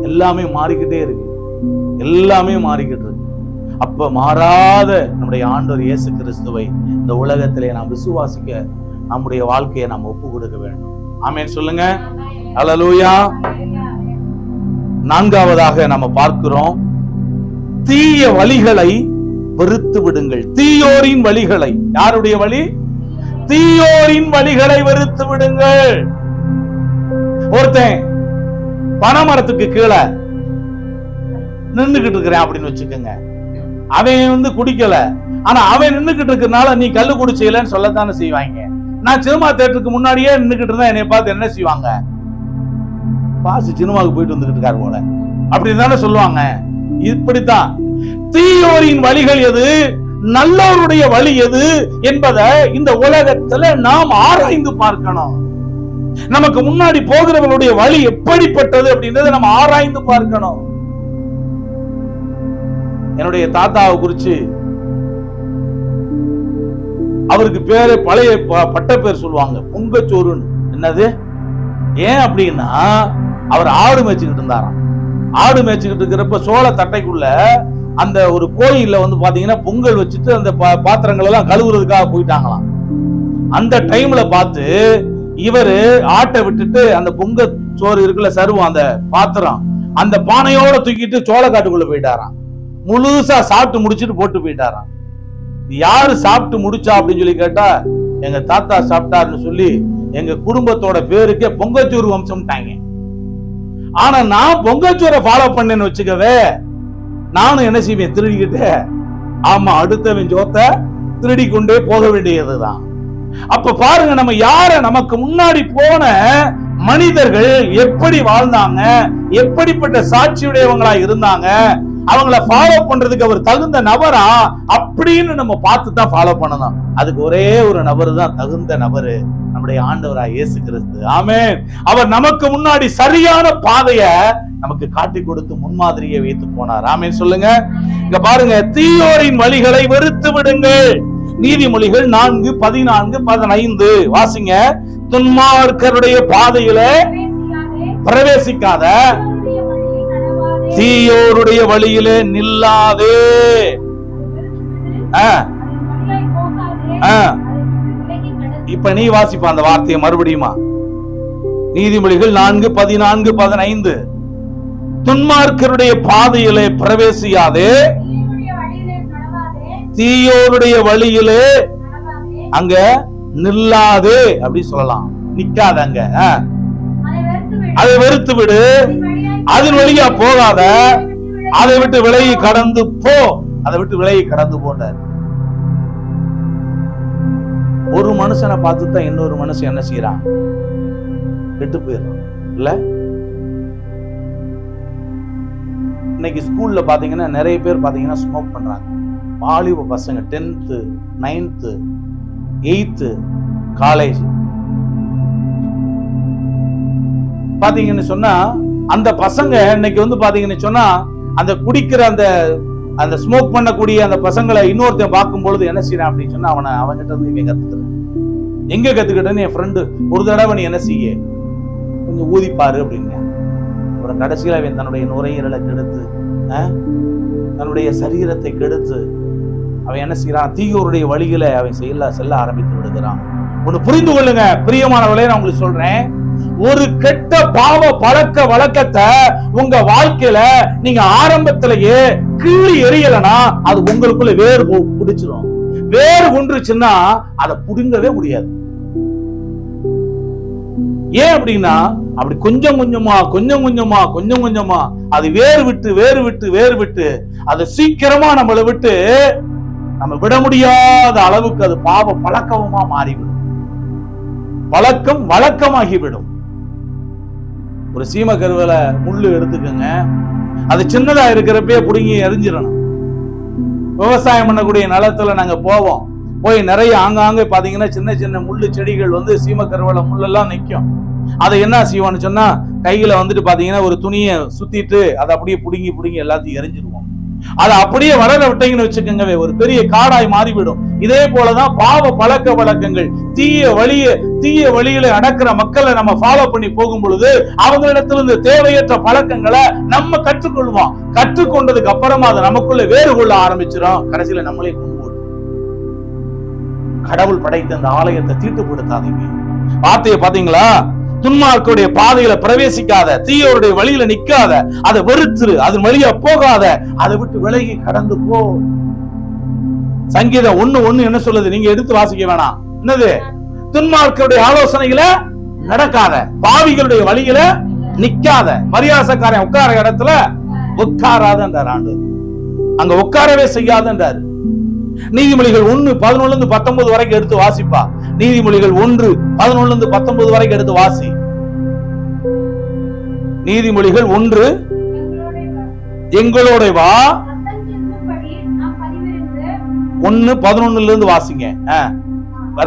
Speaker 1: எல்லாமே மாறிக்கிட்டே இருக்கு, எல்லாமே மாறிக்கிட்டு இருக்கு. அப்ப மாறாத நம்முடைய ஆண்டவர் இயேசு கிறிஸ்துவை இந்த உலகத்திலே நாம் விசுவாசிக்க நம்முடைய வாழ்க்கையை நாம் ஒப்பு கொடுக்க வேண்டும். ஆமென் சொல்லுங்க. அல்லேலூயா. நான்காவதாக நம்ம பார்க்கிறோம், தீய வழிகளை வெறுத்து விடுங்கள். தீயோரின் வழிகளை, யாருடைய வழி? தீயோரின் வழிகளை வெறுத்து விடுங்கள். ஒருத்தன் பனைமரத்துக்கு கீழே நின்றுகிட்டு இருக்கிறேன் அப்படின்னு வச்சுக்கோங்க. அவன் குடிக்கல, ஆனா அவன் நின்றுகிட்டு இருக்கிறனால நீ கல்லு குடிச்சீங்கன்னு சொல்லத்தானே செய்வாங்க. நான் சினிமா தியேட்டருக்கு முன்னாடியே நின்றுகிட்டு இருந்தா என்னை பார்த்து என்ன செய்வாங்க? பாஸ் சினிமாவுக்கு போயிட்டு வந்துகிட்டு இருக்காரு போல அப்படின்னு தானே சொல்லுவாங்க. இப்படித்தான் தீயோரின் வழிகள் எது, நல்லோருடைய வழி எது என்பதை இந்த உலகத்துல நாம் ஆராய்ந்து பார்க்கணும். நமக்கு முன்னாடி போகிறவர்களுடைய வழி எப்படிப்பட்டது அப்படின்றத நம்ம ஆராய்ந்து பார்க்கணும். என்னுடைய தாத்தாவை குறிச்சு அவருக்கு பேரு பழைய பட்ட பேர் சொல்லுவாங்க, பொங்கச்சோறுன்னு. என்னது? ஏன் அப்படின்னா அவர் ஆடு மேய்ச்சிக்கிட்டு இருந்தாராம். ஆடு மேய்ச்சிக்கிட்டு இருக்கிறப்ப சோள தட்டைக்குள்ள அந்த ஒரு கோயில்ல பாத்தீங்கன்னா பொங்கல் வச்சுட்டு அந்த பாத்திரங்கள் எல்லாம் கழுவுறதுக்காக போயிட்டாங்களாம். அந்த டைம்ல பார்த்து இவரு ஆட்டை விட்டுட்டு அந்த பொங்க சோறு இருக்குல்ல, சருவம், அந்த பாத்திரம், அந்த பானையோட தூக்கிட்டு சோளக்காட்டுக்குள்ள போயிட்டாராம். முழுசா சாப்பிட்டு முடிச்சுட்டு போட்டு போயிட்டாராம். யாரு சாப்பிட்டு முடிச்சா அப்படின்னு சொல்லி கேட்டா, எங்க தாத்தா சாப்பிட்டாருன்னு சொல்லி எங்க குடும்பத்தோட பேருக்கே பொங்கச்சோறு வம்சம்ட்டாங்க. ஆனா நான் பொங்கச்சோரை ஃபாலோ பண்ணேன்னு வச்சுக்கவே, நானும் என்ன செய்வேன்? திருடிக்கிட்டு, ஆமா, அடுத்தவன் ஜோத்த திருடி கொண்டே போக வேண்டியதுதான். அப்ப பாருங்க, நம்ம யார நமக்கு முன்னாடி போன மனிதர்கள் எப்படி வாழ்ந்தாங்க, எப்படிப்பட்ட சாட்சியுடையவங்களா இருந்தாங்க, அவங்கள ஃபாலோ பண்றதுக்கு அவர் தகுந்த நபரா அப்படின்னு நம்ம பார்த்து தான் ஃபாலோ பண்ணணும். அதுக்கு ஒரே ஒரு நபர் தான் தகுந்த நபரு, நம்முடைய ஆண்டவராய் இயேசு கிறிஸ்து. ஆமென். அவர் நமக்கு முன்னாடி சரியான பாதைய நமக்கு காட்டி கொடுத்து முன்மாதிரியை வைத்து போனார். ஆமென் சொல்லுங்க. இங்க பாருங்க, தீயோரின் வழிகளை வெறுத்து விடுங்கள். நீதிமொழிகள் 4:14-15 வாசிங்க. துன்மார்க்கருடைய பாதையில பிரவேசிக்காத, தீயோருடைய வழியிலே நில்லாதே. இப்ப நீ வாசிப்பா அந்த வார்த்தையை மறுபடியுமா. நீதிமொழிகள் 4:14-15. துன்மார்க்கருடைய பாதையிலே பிரவேசியாதே, தீயோருடைய வழியிலே அங்க நில்லாதே அப்படி சொல்லலாம். நிக்காத அங்க. அதை வெறுத்து விடு, அதன் வழியா போகாத, அதை விட்டு விலகி கடந்து போ, அதை விட்டு விலகி கடந்து போட்டார். ஒரு மனுஷனை பார்த்து தான் இன்னொரு மனுஷன் என்ன செய்யறான், கெட்டு போயிடுறான் இல்ல. இன்னைக்கு ஸ்கூல்ல பாத்தீங்கன்னா நிறைய பேர் பாத்தீங்கன்னா ஸ்மோக் பண்றாங்க. வாலிப பசங்க 10th 9th 8th காலேஜ் பாத்தீங்கன்னு சொன்னா, அந்த பசங்க இன்னைக்கு வந்து பாத்தீங்கன்னு சொன்னா அந்த குடிக்கிற அந்த ஸ்மோக் பண்ணக்கூடிய அந்த பசங்களை இன்னொருத்தன் பார்க்கும் பொழுது என்ன செய்யறான் அப்படின்னு சொன்னா, அவன்கிட்ட இருந்து இவன் கத்துக்கிறேன். எங்க கத்துக்கிட்டேன்னு என் ஃப்ரெண்டு ஒரு தடவை நீ என்ன செய்ய கொஞ்சம் ஊதிப்பாரு அப்படின்னு. அப்புறம் கடைசியில அவன் தன்னுடைய நுரையீரலை கெடுத்து தன்னுடைய சரீரத்தை கெடுத்து அவன் என்ன செய்யறான், தீயோருடைய வழிகளை அவன் செல்ல ஆரம்பித்து விடுகிறான். ஒண்ணு புரிந்து கொள்ளுங்க பிரியமானவர்களே, நான் உங்களுக்கு சொல்றேன், ஒரு கெட்ட பாவ பழக்க வழக்கத்தை உங்க வாழ்க்கையில நீங்க ஆரம்பத்திலேயே கீழி எரியலனா அது உங்களுக்குள்ள வேறு பிடிச்சிடும். வேறு ஒன்றுச்சுன்னா அதை புடுங்கவே முடியாது. ஏன் அப்படின்னா அப்படி கொஞ்சம் கொஞ்சமா அது வேறு விட்டு அது சீக்கிரமா நம்மளை விட்டு நம்ம விட முடியாத அளவுக்கு அது பாவ பழக்கமா மாறிவிடும். பழக்கம் வழக்கமாகிவிடும். ஒரு சீம கருவேல முள்ளு எடுத்துக்கங்க, அது சின்னதா இருக்கிறப்பே புடுங்கி எரிஞ்சிடணும். விவசாயம் பண்ணக்கூடிய நிலத்துல நாங்க போய் நிறைய ஆங்காங்க பாத்தீங்கன்னா சின்ன சின்ன முள்ளு செடிகள் வந்து சீம கருவேல முள்ளெல்லாம் நிற்கும். அதை என்ன செய்வோம்னு சொன்னா, கையில வந்துட்டு பாத்தீங்கன்னா ஒரு துணியை சுத்திட்டு அதை அப்படியே புடுங்கி எல்லாத்தையும் எரிஞ்சிருவோம். அதை அப்படியே வளர விட்டீங்கன்னு வச்சுக்கோங்க, ஒரு பெரிய காடாய் மாறிவிடும். இதே போலதான் பாவ பழக்க வழக்கங்கள், தீய வழியில அடக்கிற மக்களை நம்ம ஃபாலோ பண்ணி போகும் பொழுது அவங்களிடத்துல இருந்து தேவையற்ற பழக்கங்களை நம்ம கற்றுக்கொள்வோம். கற்றுக்கொண்டதுக்கு அப்புறமா அதை நமக்குள்ள வேறு கொள்ள ஆரம்பிச்சிடும். கடைசியில நம்மளே கொண்டு கடவுள் படைத்த அந்த ஆலயத்தை தீட்டுப்படுத்தாதீங்க. வார்த்தையை பாத்தீங்களா, துன்மார்க்கருடைய பாதையில பிரவேசிக்காத, தீயோருடைய வழியில நிக்காத, அதை வெறுத்துரு, அது வழியா போகாத, அதை விட்டு விலகி கடந்து போ. சங்கீதம் 1:1 என்ன சொல்லுது, நீங்க எடுத்து வாசிக்க வேணாம். என்னது, துன்மார்க்கருடைய ஆலோசனையில நடக்காத, பாவிகளுடைய வழியில நிக்காத, பரியாசக்காரன் உட்கார இடத்துல உட்காராதன்றார் ஆண்டு. அங்க உட்காரவே செய்யாதன்றாரு. நீதிமொழிகள் 1:11-19 வரைக்கும் எடுத்து வாசிப்பா. நீதிமொழிகள் 1:11-19 வரைக்கும் எடுத்து வாசி. நீதிமொழிகள் 1 எங்களோட வா 1:11 இருந்து வாசிங்க.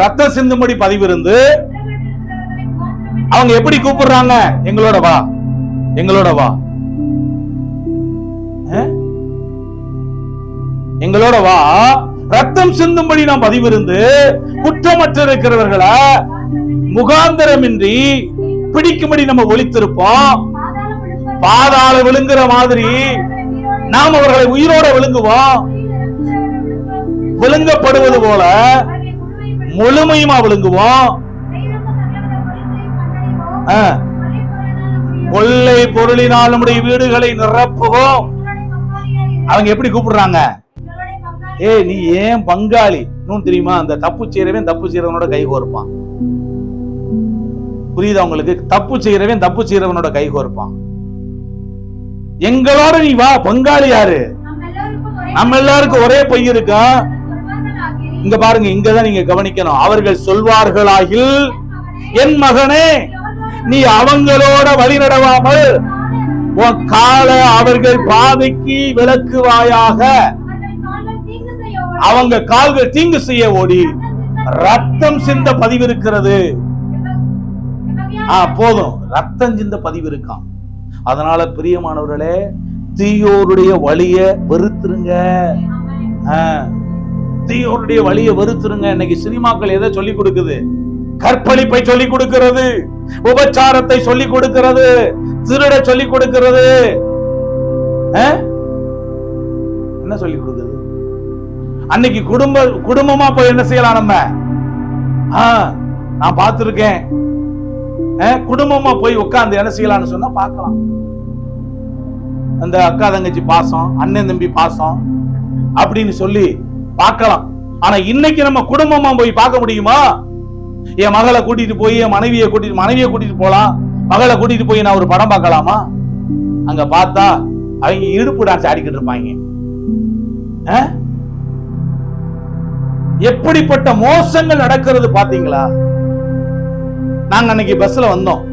Speaker 1: ரத்தம் சிந்தும்படி பதிவிருந்து அவங்க எப்படி கூப்பிடுறாங்க, எங்களோட வா எங்களோட வா எங்களோட வா, ரத்தம் சிந்தும்படி நாம் பதிவிருந்து குற்றமற்ற இருக்கிறவர்களை முகாந்தரமின்றி பிடிக்கும்படி நம்ம ஒளித்திருப்போம். பாதாள விழுங்குற மாதிரி நாம் அவர்களை உயிரோட விழுங்குவோம். விழுங்கப்படுவது போல முழுமையுமா விழுங்குவோம். கொள்ளை பொருளினால் நம்முடைய வீடுகளை நிரப்புவோம். அவங்க எப்படி கூப்பிடுறாங்க, நீ ஏன் பங்காளி தெரியுமா, அந்த தப்பு செய்யறவனோட கை கோர்ப்பான். புரியுதா உங்களுக்கு? தப்பு செய்யறவனோட கை கோர்ப்பான். எங்களோட நீ வா, பங்காளி யாரு? நம்ம எல்லாருக்கும் ஒரே பொய் இருக்கா. இங்க பாருங்க, இங்கதான் நீங்க கவனிக்கணும். அவர்கள் சொல்வார்களாகில், என் மகனே நீ அவங்களோட வழி நடவாமல் உன் கால அவர்கள் பாதைக்கு விலக்குவாயாக. அவங்க கால்கள் தீங்கு செய்ய ஓடி ரத்தம் சிந்த பதிவு இருக்கிறது. போதும், ரத்தம் சிந்த பதிவு இருக்கான். அதனால பிரியமானவர்களே, தீயோருடைய வழியை வெறுத்துருங்க. தீயோருடைய வழியை வெறுத்துருங்க. இன்னைக்கு சினிமாக்கள் எதை சொல்லி கொடுக்குது? கற்பழிப்பை சொல்லி கொடுக்கிறது, உபச்சாரத்தை சொல்லி கொடுக்கிறது, திருட சொல்லி கொடுக்கிறது. என்ன சொல்லி கொடுக்குது? அன்னைக்கு குடும்பமா போய் என்ன செய்யலாம் நம்ம? நான் பார்த்திருக்கேன். குடும்பமா போய் உட்கார்ந்து என்ன செய்யலாம்னு சொன்னா பார்க்கலாம். அந்த அக்கா தங்கச்சி பாசம், அண்ணன் தம்பி பாசம் அப்படின்னு சொல்லி பார்க்கலாம். ஆனா இன்னைக்கு நம்ம குடும்பமா போய் பார்க்க முடியுமா? என் மகளை கூட்டிட்டு போய் என் மனைவியை கூட்டிட்டு போலாம், மகளை கூட்டிட்டு போய் நான் ஒரு படம் பார்க்கலாமா? அங்க பார்த்தா அவங்க இடுப்பு டான்ஸ் ஆடிக்கிட்டு இருப்பாங்க. எப்படிப்பட்ட மோசங்கள் நடக்கிறது பாத்தீங்களா? நாங்க அன்னைக்கு பஸ்ல வந்தோம்.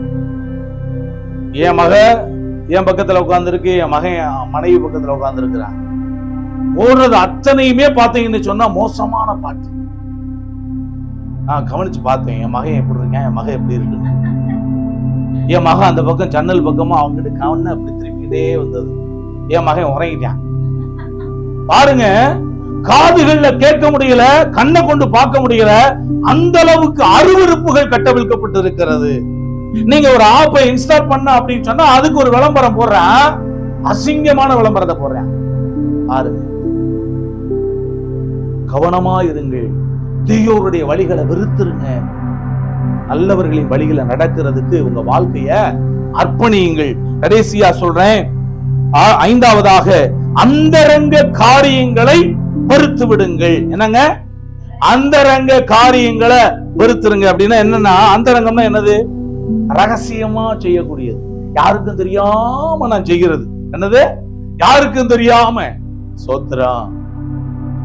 Speaker 1: என் மக என் பக்கத்துல உட்கார்ந்து இருக்கு, என் மகன் மனைவி பக்கத்துல உட்கார்ந்து இருக்கிறான். ஓடுறது அத்தனையுமே பாத்தீங்கன்னு சொன்னா மோசமான பாட்டு. நான் கவனிச்சு பார்த்தேன், என் மகன் எப்படி இருக்கேன், என் மகன் எப்படி இருக்கு. என் மகன் அந்த பக்கம் ஜன்னல் பக்கமா அவங்ககிட்ட கவன அப்படி திருப்பிக்கிட்டே வந்தது. என் மகன் உறங்கிட்டான். பாருங்க, காதுகள்ல கேட்க முடியல, கண்ணை கொண்டு பார்க்க முடியல, அந்த அளவுக்கு அருவருப்புகள் கட்டவிழ்க்கப்பட்டு இருக்கிறது. நீங்க ஒரு ஆப்பை இன்ஸ்டால் பண்ண அப்படின்னு சொன்னா அதுக்கு ஒரு விளம்பரம் போடுறேன், அசிங்கமான விளம்பரத்தை போடுறேன். பாருங்க, கவனமா இருங்கள். தீயோருடைய வழிகளை வெறுத்துருங்க. நல்லவர்களின் வழிகளை நடக்கிறதுக்கு உங்க வாழ்க்கைய அர்ப்பணியுங்கள். கடைசியா சொல்றேன், 5வதாக அந்தரங்க காரியங்களை வெறுத்து விடுங்கள். என்னங்க? அந்தரங்க காரியங்களை வெறுத்துருங்க அப்படின்னா என்னன்னா, அந்தரங்கம்னா என்னது? ரகசியமா செய்யக்கூடியது, யாருக்கும் தெரியாம நான் செய்கிறது. என்னது? யாருக்கும் தெரியாம. சோத்திரம்.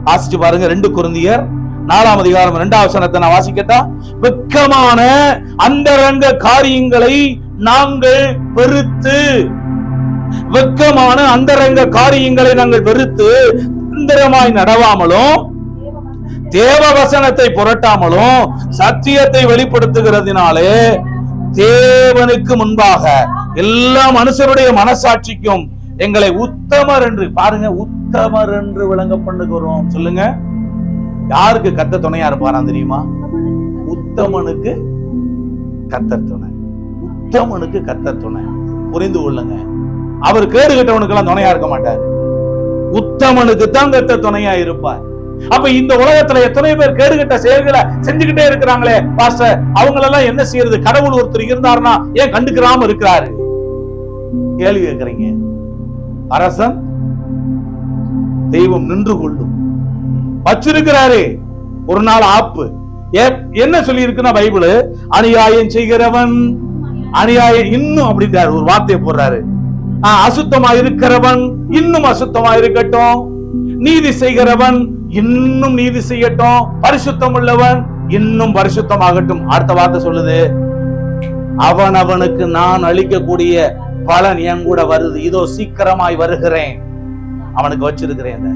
Speaker 1: வாசிச்சு பாருங்க, 2 கொரிந்தியர் 4ஆம் அதிகாரம் 2ஆம் வசனத்தை நான் வாசிக்கட்டா? வெட்கமான அந்தரங்க காரியங்களை நாங்கள் வெறுத்து, வெட்கமான அந்தரங்க காரியங்களை நாங்கள் வெறுத்து சுதந்திரமாய் நடவாமலும் தேவ வசனத்தை புரட்டாமலும் சத்தியத்தை வெளிப்படுத்துகிறதுனாலே தேவனுக்கு முன்பாக எல்லா மனுஷருடைய மனசாட்சிக்கும் எங்களை உத்தமர் என்று, பாருங்க, உத்தமர் என்று விளங்க பண்ணுகிறோம். சொல்லுங்க, யாருக்கு கர்த்தர் துணையா இருப்பாராம் தெரியுமா? உத்தமனுக்கு கர்த்தர் துணை. உத்தமனுக்கு கர்த்தர் துணை. புரிந்து கொள்ளுங்க. அவர் கேடு கெட்டவனுக்கு எல்லாம் துணையா இருக்க மாட்டாரு. உத்தமனுக்கு தான் கர்த்தர் துணையா இருப்பார். அப்ப இந்த உலகத்துல எத்தனை பேர் கேடுகட்ட செயல்களை செஞ்சுக்கிட்டே இருக்கிறாங்களே பாஸ்டர், அவங்களெல்லாம் என்ன செய்யறது? கடவுள் ஒருத்தர் இருந்தாருன்னா ஏன் கண்டுக்கிறாம இருக்கிறாரு? கேள்வி கேட்கறீங்க. அரசன் தெய்வம் நின்று கொள்ளும் வச்சிருக்கிறாரு. ஒரு நாள் ஆப்பு என்ன சொல்லி இருக்குன்னா, பைபிள் அநியாயம் செய்கிறவன் அநியாயம் இன்னும் அப்படின்றாரு, ஒரு வார்த்தையை போடுறாரு. அசுத்தமா இருக்கிறவன் இன்னும் அசுத்தமா இருக்கட்டும், நீதி செய்கிறவன் இன்னும் நீதி செய்யட்டும், பரிசுத்தம் உள்ளவன் இன்னும் பரிசுத்தமாகட்டும். அடுத்த வார்த்தை சொல்லுது, அவனுக்கு நான் அளிக்கக்கூடிய பலன் என் கூட வருது, இதோ சீக்கிரமாய் வருகிறேன், அவனுக்கு வச்சிருக்கிறேன்.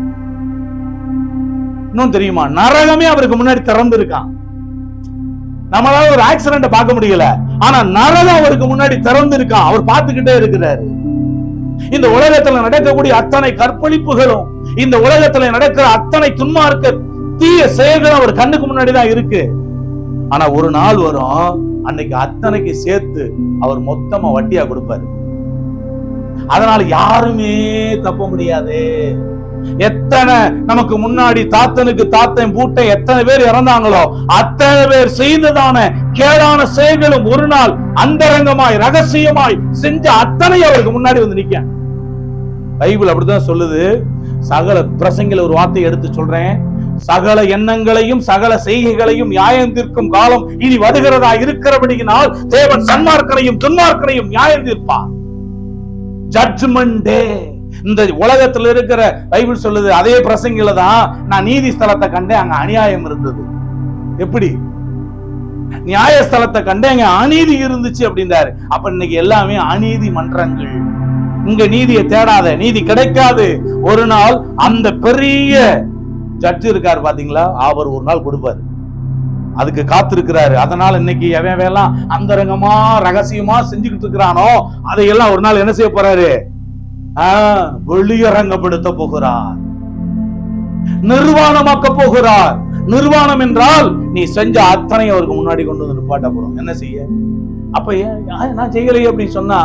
Speaker 1: இன்னும் தெரியுமா, நரகமே அவருக்கு முன்னாடி திறந்து இருக்கான். நம்மளால ஒரு ஆக்சிடென்ட் பார்க்க முடியல, ஆனா நரகம் அவருக்கு முன்னாடி திறந்து இருக்கான். அவர் பார்த்துக்கிட்டே இருக்கிறாரு. இந்த உலகத்துல நடக்கக்கூடிய அத்தனை கற்பழிப்புகளும், இந்த உலகத்துல நடக்கிற அத்தனை துன்மார்க்க தீய செயல்களும் அவர் கண்ணுக்கு முன்னாடிதான் இருக்கு. ஆனா ஒரு நாள் வரும், அன்னைக்கு அத்தனைக்கு சேர்த்து அவர் மொத்தமா வட்டியா கொடுப்பாரு. அதனால யாருமே தப்ப முடியாது. எத்தனை நமக்கு முன்னாடி தாத்தனுக்கு தாத்தன் பூட்டை எத்தனை பேர் இறந்தாங்களோ அத்தனை பேர் செய்ததான கேடான செயல்களும் ஒரு நாள் அந்தரங்கமாய் ரகசியமாய் செஞ்ச அத்தனை அவருக்கு முன்னாடி வந்து நிக்க. பைபிள் அப்படிதான் சொல்லுது. சகல பிரசங்கில ஒரு வார்த்தையை எடுத்து சொல்றேன், சகல எண்ணங்களையும் சகல செய்கைகளையும் நியாயம் தீர்க்கும் காலம் இனி வருகிறதா இருக்கிறபடியினால் தேவன் சன்மார்க்கனையும் துன்மார்க்கனையும் நியாயம் தீர்ப்பார். ஜட்ஜ்மென்ட் டே. இந்த உலகத்துல இருக்கிற பைபிள் சொல்லுது, அதே பிரசங்கில தான் நான் நீதி ஸ்தலத்தை கண்டேன், அங்க அநியாயம் இருந்தது. எப்படி? நியாய ஸ்தலத்தை கண்டேன், அங்க அநீதி இருந்துச்சு அப்படின்றாரு. அப்ப இன்னைக்கு எல்லாமே அநீதி மன்றங்கள். இங்க நீதியை தேடாத, நீதி கிடைக்காது. ஒரு நாள் அந்த பெரிய ஜட்ஜ் இருக்காரு பாத்தீங்களா, அவர் ஒரு நாள் கொடுப்பாரு. அதுக்கு காத்திருக்கிறாரு. அதனால இன்னைக்கு எவன் அந்தரங்கமா ரகசியமா செஞ்சுக்கிட்டு இருக்கிறானோ அதையெல்லாம் ஒரு நாள் என்ன செய்ய போறாரு? வெளியரங்கப்படுத்த போகிறார், நிர்வாணமாக்க போகிறார். நிர்வாணம் என்றால் நீ செஞ்ச அத்தனை அவருக்கு முன்னாடி கொண்டு வந்து நிப்பாட்டப்படும். என்ன செய்ய? அப்ப நான் செய்யலையே அப்படின்னு சொன்னா,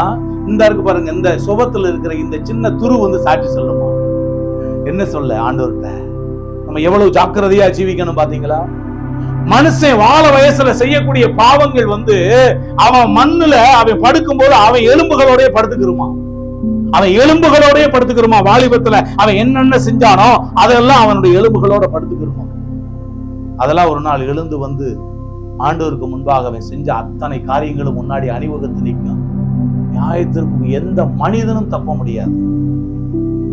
Speaker 1: இந்த இருக்கு பாருங்க, இந்த சுபத்துல இருக்கிற இந்த சின்ன துரு வந்து சாட்சி சொல்லுமா? என்ன சொல்ல ஆண்டவர்கிட்ட நம்ம எவ்வளவு ஜாக்கிரதையா ஜீவிக்கணும் பாத்தீங்களா? மனுஷன் வாழ வயசுல செய்யக்கூடிய பாவங்கள் வந்து அவன் மண்ணுல அவன் படுக்கும் போது அவன் எலும்புகளோட படுத்துக்கிறோமா, அவன் எலும்புகளோட படுத்துக்கிறோமா. வாலிபத்துல அவன் என்னென்ன செஞ்சானோ அதெல்லாம் அவனுடைய எலும்புகளோட படுத்துக்கிறோமா. அதெல்லாம் ஒரு நாள் எழுந்து வந்து ஆண்டவருக்கு முன்பாக அவன் செஞ்ச அத்தனை காரியங்களும் முன்னாடி அணிவகுத்து நிற்கும். நியாயத்திற்கு எந்த மனிதனும் தப்ப முடியாது.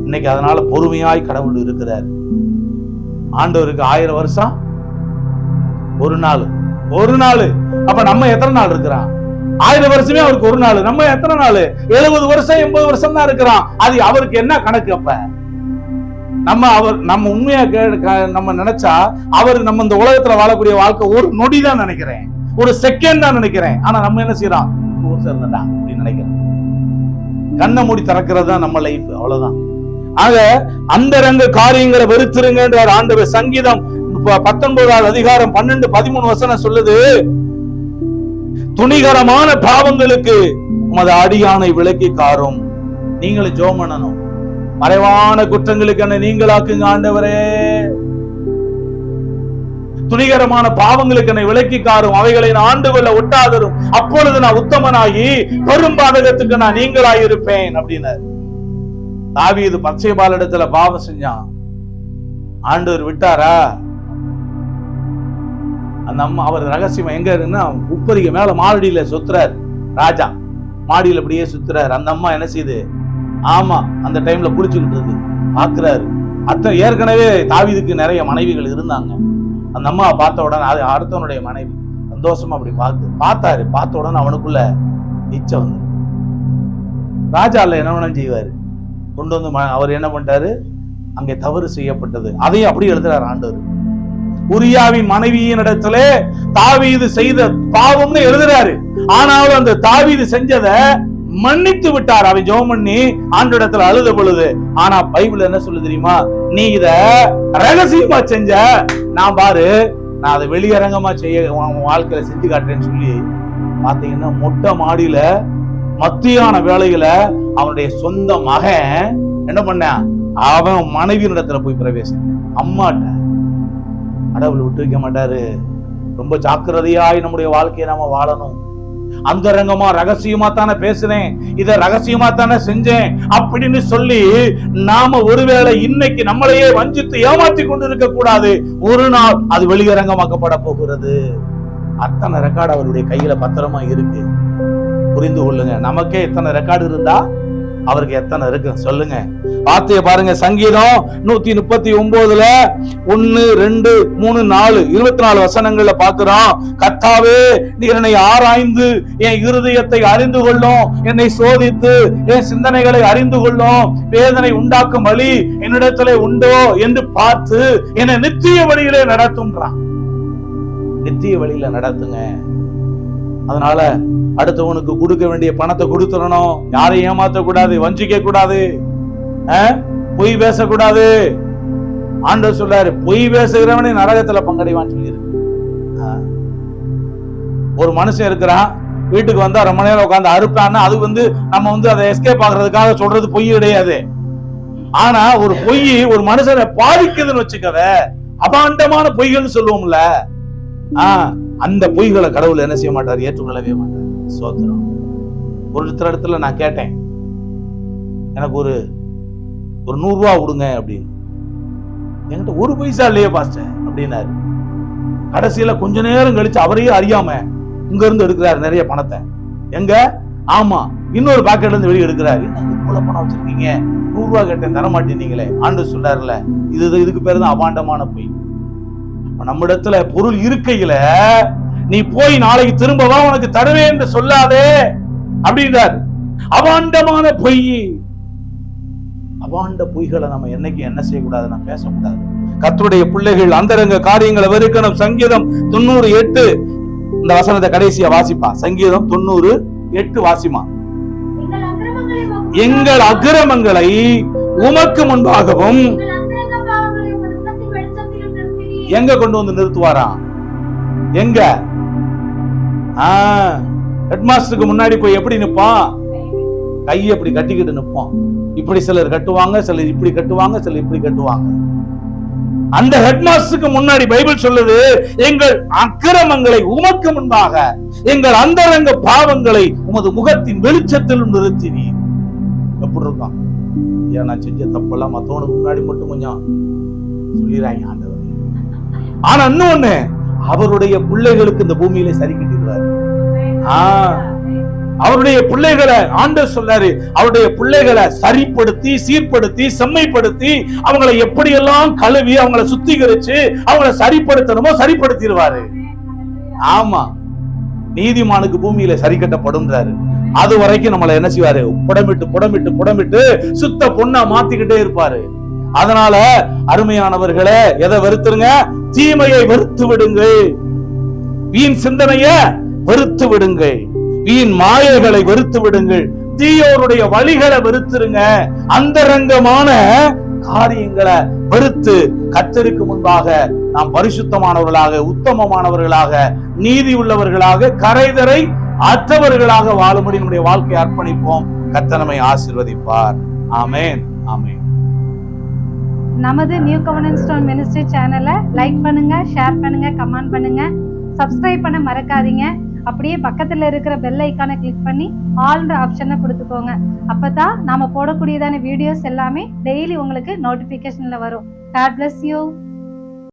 Speaker 1: இன்னைக்கு அதனால பொறுமையாய் கடவுள் இருக்கிறார். ஆண்டவருக்கு 1000 வருஷம் ஒரு நாள். அப்ப நம்ம எத்தனை நாள் இருக்கிறான்? 1000 வருஷமே அவருக்கு ஒரு நாள். நம்ம எத்தனை நாள்? 70 வருஷம் 80 வருஷம் தான் இருக்கிறான். அது அவருக்கு என்ன கணக்கு? அப்ப நம்ம உண்மையா நம்ம நினைச்சா அவர் நம்ம இந்த உலகத்துல வாழக்கூடிய வாழ்க்கை ஒரு நொடி தான் நினைக்கிறேன், ஒரு செகண்ட் தான் நினைக்கிறேன். ஆனா நம்ம என்ன செய்யறோம்? அப்படின்னு நினைக்கிறேன். கண்ணை மூடி திறக்கிறது தான் நம்ம லைஃப், அவ்வளவுதான். ஆக அந்தரங்க காரியங்களை வெறுத்திருங்கன்றார் ஆண்டவர். சங்கீதம் 19 அதிகாரம் 12, 13 வசனம் சொல்லுது, துணிகரமான பாவங்களுக்கு உமது அடியானை விலக்கி காரும். நீங்களும் ஜெபம் பண்ணணும். மறைவான குற்றங்களுக்கு என்ன நீங்களாக்குங்க ஆண்டவரே. துணிகரமான பாவங்களுக்கு என்னை விலக்கி காரும், அவைகளை நான் ஆண்டு கொள்ள ஒட்டாதரும். அப்பொழுது நான் உத்தமனாகி பெரும் பாதகத்துக்கு நான் நீங்களாயிருப்பேன் அப்படின்னு தாவீது பத்சேபாள் இடத்துல பாவம் செஞ்சான். ஆண்டவர் விட்டாரா? அந்த அம்மா அவர் ரகசியம் எங்க இருக்குன்னா உப்பரிக்க மேல மாடியில சுத்துறாரு. ராஜா மாடியில அப்படியே சுத்துறாரு. அந்த அம்மா என்ன செய்யுது? ஆமா, அந்த டைம்ல குளிச்சுக்கிட்டு இருக்கு. பாக்குறாரு. ஏற்கனவே தாவீதுக்கு நிறைய மனைவிகள் இருந்தாங்க. அந்த அம்மா பார்த்த உடனே, அது அடுத்தவனுடைய மனைவி, சந்தோஷமா அப்படி பார்த்தாரு. பார்த்த உடனே அவனுக்குள்ள இச்சை வந்து, ராஜா இல்ல என்ன வேணும் செய்வாரு, கொண்டு வந்து அவர் என்ன பண்ணிட்டாரு? அங்கே தவறு செய்யப்பட்டது, அதையும் அப்படி எழுதுறாரு ஆண்டவர். உரியாவின் மனைவியின் இடத்துல தாவீது செய்த பாவம்னு எழுதுறாரு. ஆனாலும் அந்த தாவீது செஞ்சத மன்னித்து விட்டார். அவன் ஜெபம் பண்ணி ஆண்டவரிடத்துல அழுத பொழுது. ஆனா பைபிள் என்ன சொல்லு தெரியுமா? நீ இத ரகசியமா செஞ்ச, நான் பாரு நான் அதை வெளியரங்கமா செய்ய வாழ்க்கையில செஞ்சு காட்டுறேன்னு சொல்லி பாத்தீங்கன்னா மொட்டை மாடியில மத்தியான வேலையில அவனுடைய சொந்த மகன் என்ன பண்ண, அவன் மனைவியின் இடத்துல போய் பிரவேசம். அம்மாட்ட கடவுள் விட்டு வைக்க மாட்டாரு. ரொம்ப ஜாக்கிரதையாய் நம்முடைய வாழ்க்கையை நாம வாழணும். அந்தரங்கமா ரகசியமா தானே பேசுறேன், இத ரகசியமா தானே செஞ்சேன் அப்படின்னு சொல்லி நாம ஒருவேளை இன்னைக்கு நம்மளையே வஞ்சித்து ஏமாற்றி கொண்டு இருக்க கூடாது. ஒரு நாள் அது வெளியரங்கமாக்கப்பட போகிறது. அத்தனை ரெக்கார்டு அவருடைய கையில பத்திரமா இருக்கு. புரிந்து கொள்ளுங்க. நமக்கே எத்தனை ரெக்கார்டு இருந்தா அவருக்கு எத்தனை இருக்கு சொல்லுங்க. வார்த்தையை பாருங்க. சங்கீதம் 139 1, 2, 3, 4, 24 வசனங்கள்ல பாக்குறோம். கர்த்தாவே நீர் என்னை ஆராய்ந்து என் இருதயத்தை அறிந்து கொள்ளும், என்னை சோதித்து என் சிந்தனைகளை அறிந்து கொள்ளும், வேதனை உண்டாக்கும் வழி என்னிடத்திலே உண்டோ என்று பார்த்து என்னை நித்திய வழியிலே நடத்துன்றான். நித்திய வழியில நடத்துங்க. அதனால அடுத்தவனுக்கு கொடுக்க வேண்டிய பணத்தை கொடுத்துடணும். யாரையும் ஏமாத்த கூடாது, வஞ்சிக்க கூடாது, பொய் பேசக்கூடாது. ஆண்டவர் சொல்றாரு, பொய் பேசுகிறவனே நரகத்துல பங்கடைவான்னு சொல்லியிருக்கு. ஒரு மனுஷன் இருக்கிறான், வீட்டுக்கு வந்தா ரொம்ப நேரம் உட்காந்து அறுப்பான்னா அது நம்ம அதை எஸ்கேப் ஆகுறதுக்காக சொல்றது பொய் கிடையாது. ஆனா ஒரு பொய் ஒரு மனுஷனை பாதிக்குதுன்னு வச்சுக்கவ, அபாண்டமான பொய்கள்னு சொல்லுவோம்ல, அந்த பொய்களை கடவுள் என்ன செய்ய மாட்டார்? ஏற்றுக்கொள்ளவே மாட்டார். சோத்திரம். ஒருத்தர் இடத்துல நான் கேட்டேன், எனக்கு ஒரு 100 ரூபா கொடுங்க அப்படின்னு. என்கிட்ட 1 பைசா இல்லையே பாஸ்டர் அப்படின்னாரு. கடைசியில கொஞ்ச நேரம் கழிச்சு அவரையே அறியாம இங்க இருந்து எடுக்கிறாரு நிறைய பணத்தை. எங்க? ஆமா, இன்னொரு பாக்கெட்ல இருந்து வெளியே எடுக்கிறாரு. இவ்வளவு பணம் வச்சிருக்கீங்க, 100 ரூபா கேட்டேன் தர மாட்டேன்னீங்களே. ஆண்டு சொல்றாருல, இதுக்கு பேரு தான் அபாண்டமான பொய். நம்ம இடத்துல பொருள் இருக்கையில நீ போய் நாளைக்கு திரும்பவா உனக்கு தருவேன் என்று சொல்லாதே அப்படின்றார். அபாண்டமான பொய். அபாண்ட பொய்களை நம்ம என்னைக்கு என்ன செய்யக்கூடாது? நம்ம பேசக்கூடாது. கர்த்தருடைய பிள்ளைகள் அந்தரங்க காரியங்களை வெறுக்கணும். சங்கீதம் 90:8 இந்த வசனத்தை கடைசியா வாசிப்பா. சங்கீதம் 90:8 வாசிமா. எங்கள் அக்கிரமங்களை உமக்கு முன்பாகவும் எங்க கொண்டு வந்து நிறுத்துவாராம்? எங்க? ஹெட் மாஸ்டருக்கு முன்னாடி போய் எப்படி நிற்பான்? கையை இப்படி கட்டிக்கிட்டு நிற்பான். இப்படி சிலர் கட்டுவாங்க, சிலர் இப்படி கட்டுவாங்க, சிலர் இப்படி கட்டுவாங்க. அந்த ஹெட் மாஸ்டருக்கு முன்னாடி பைபிள் சொல்லுது, எங்கள் அக்கிரமங்களை உமக்கு முன்பாக, எங்கள் அந்தரங்க பாவங்களை உமது முகத்தின் வெளிச்சத்தில் நிறுத்தினீர். எப்படி இருக்கான்? ஏன் நான் செஞ்ச தப்பெல்லாம் மத்தவனுக்கு முன்னாடி மட்டும் கொஞ்சம் சொல்லிடுறாங்க ஆண்டவர். ஆனா இன்னொன்னு, அவருடைய பிள்ளைகளுக்கு இந்த பூமியில சரி கட்டிடுவார். அவருடைய பிள்ளைகளை ஆண்டவர் சொல்றாரு, அவருடைய பிள்ளைகளை சரிப்படுத்தி சீர்படுத்தி செம்மைப்படுத்தி அவங்களை எப்படியெல்லாம் கழுவி அவங்களை சுத்திகரிச்சு அவங்களை சரிப்படுத்தணுமோ சரிப்படுத்திடுவாரு. ஆமா, நீதிமானுக்கு பூமியில சரி கட்டப்படும்ன்றாரு. அது வரைக்கும் நம்மளை என்ன செய்வாரு? புடமிட்டு புடமிட்டு புடமிட்டு சுத்த பொண்ணா மாத்திக்கிட்டே இருப்பாரு. அதனால அருமையானவர்களே, எதை வெறுத்துருங்க? தீமையை வெறுத்து விடுங்கள், வீண் சிந்தனைய வெறுத்து விடுங்கள், வீண் மாயைகளை வெறுத்து விடுங்கள், தீயோருடைய வழிகளை வெறுத்துருங்க, அந்தரங்கமான காரியங்களை வெறுத்து கர்த்தருக்கு முன்பாக நாம் பரிசுத்தமானவர்களாக, உத்தமமானவர்களாக, நீதி உள்ளவர்களாக, கரைதரை அற்றவர்களாக வாழும்படி நம்முடைய வாழ்க்கையை அர்ப்பணிப்போம். கர்த்தர் நம்மை ஆசீர்வதிப்பார். ஆமென், ஆமென்.
Speaker 2: நமது நியூ கவர்னன்ஸ் ஸ்டோன் மினிஸ்ட்ரி சேனலை லைக் பண்ணுங்க, ஷேர் பண்ணுங்க, கமெண்ட் பண்ணுங்க, சப்ஸ்கிரைப் பண்ண மறக்காதீங்க. அப்படியே பக்கத்துல இருக்கிற பெல் ஐக்கானை கிளிக் பண்ணி ஆல்ன்ற ஆப்ஷனை கொடுத்துக்கோங்க. அப்பதான் நாம போடக்கூடியதான வீடியோஸ் எல்லாமே டெய்லி உங்களுக்கு நோட்டிபிகேஷன்ல வரும். God bless you.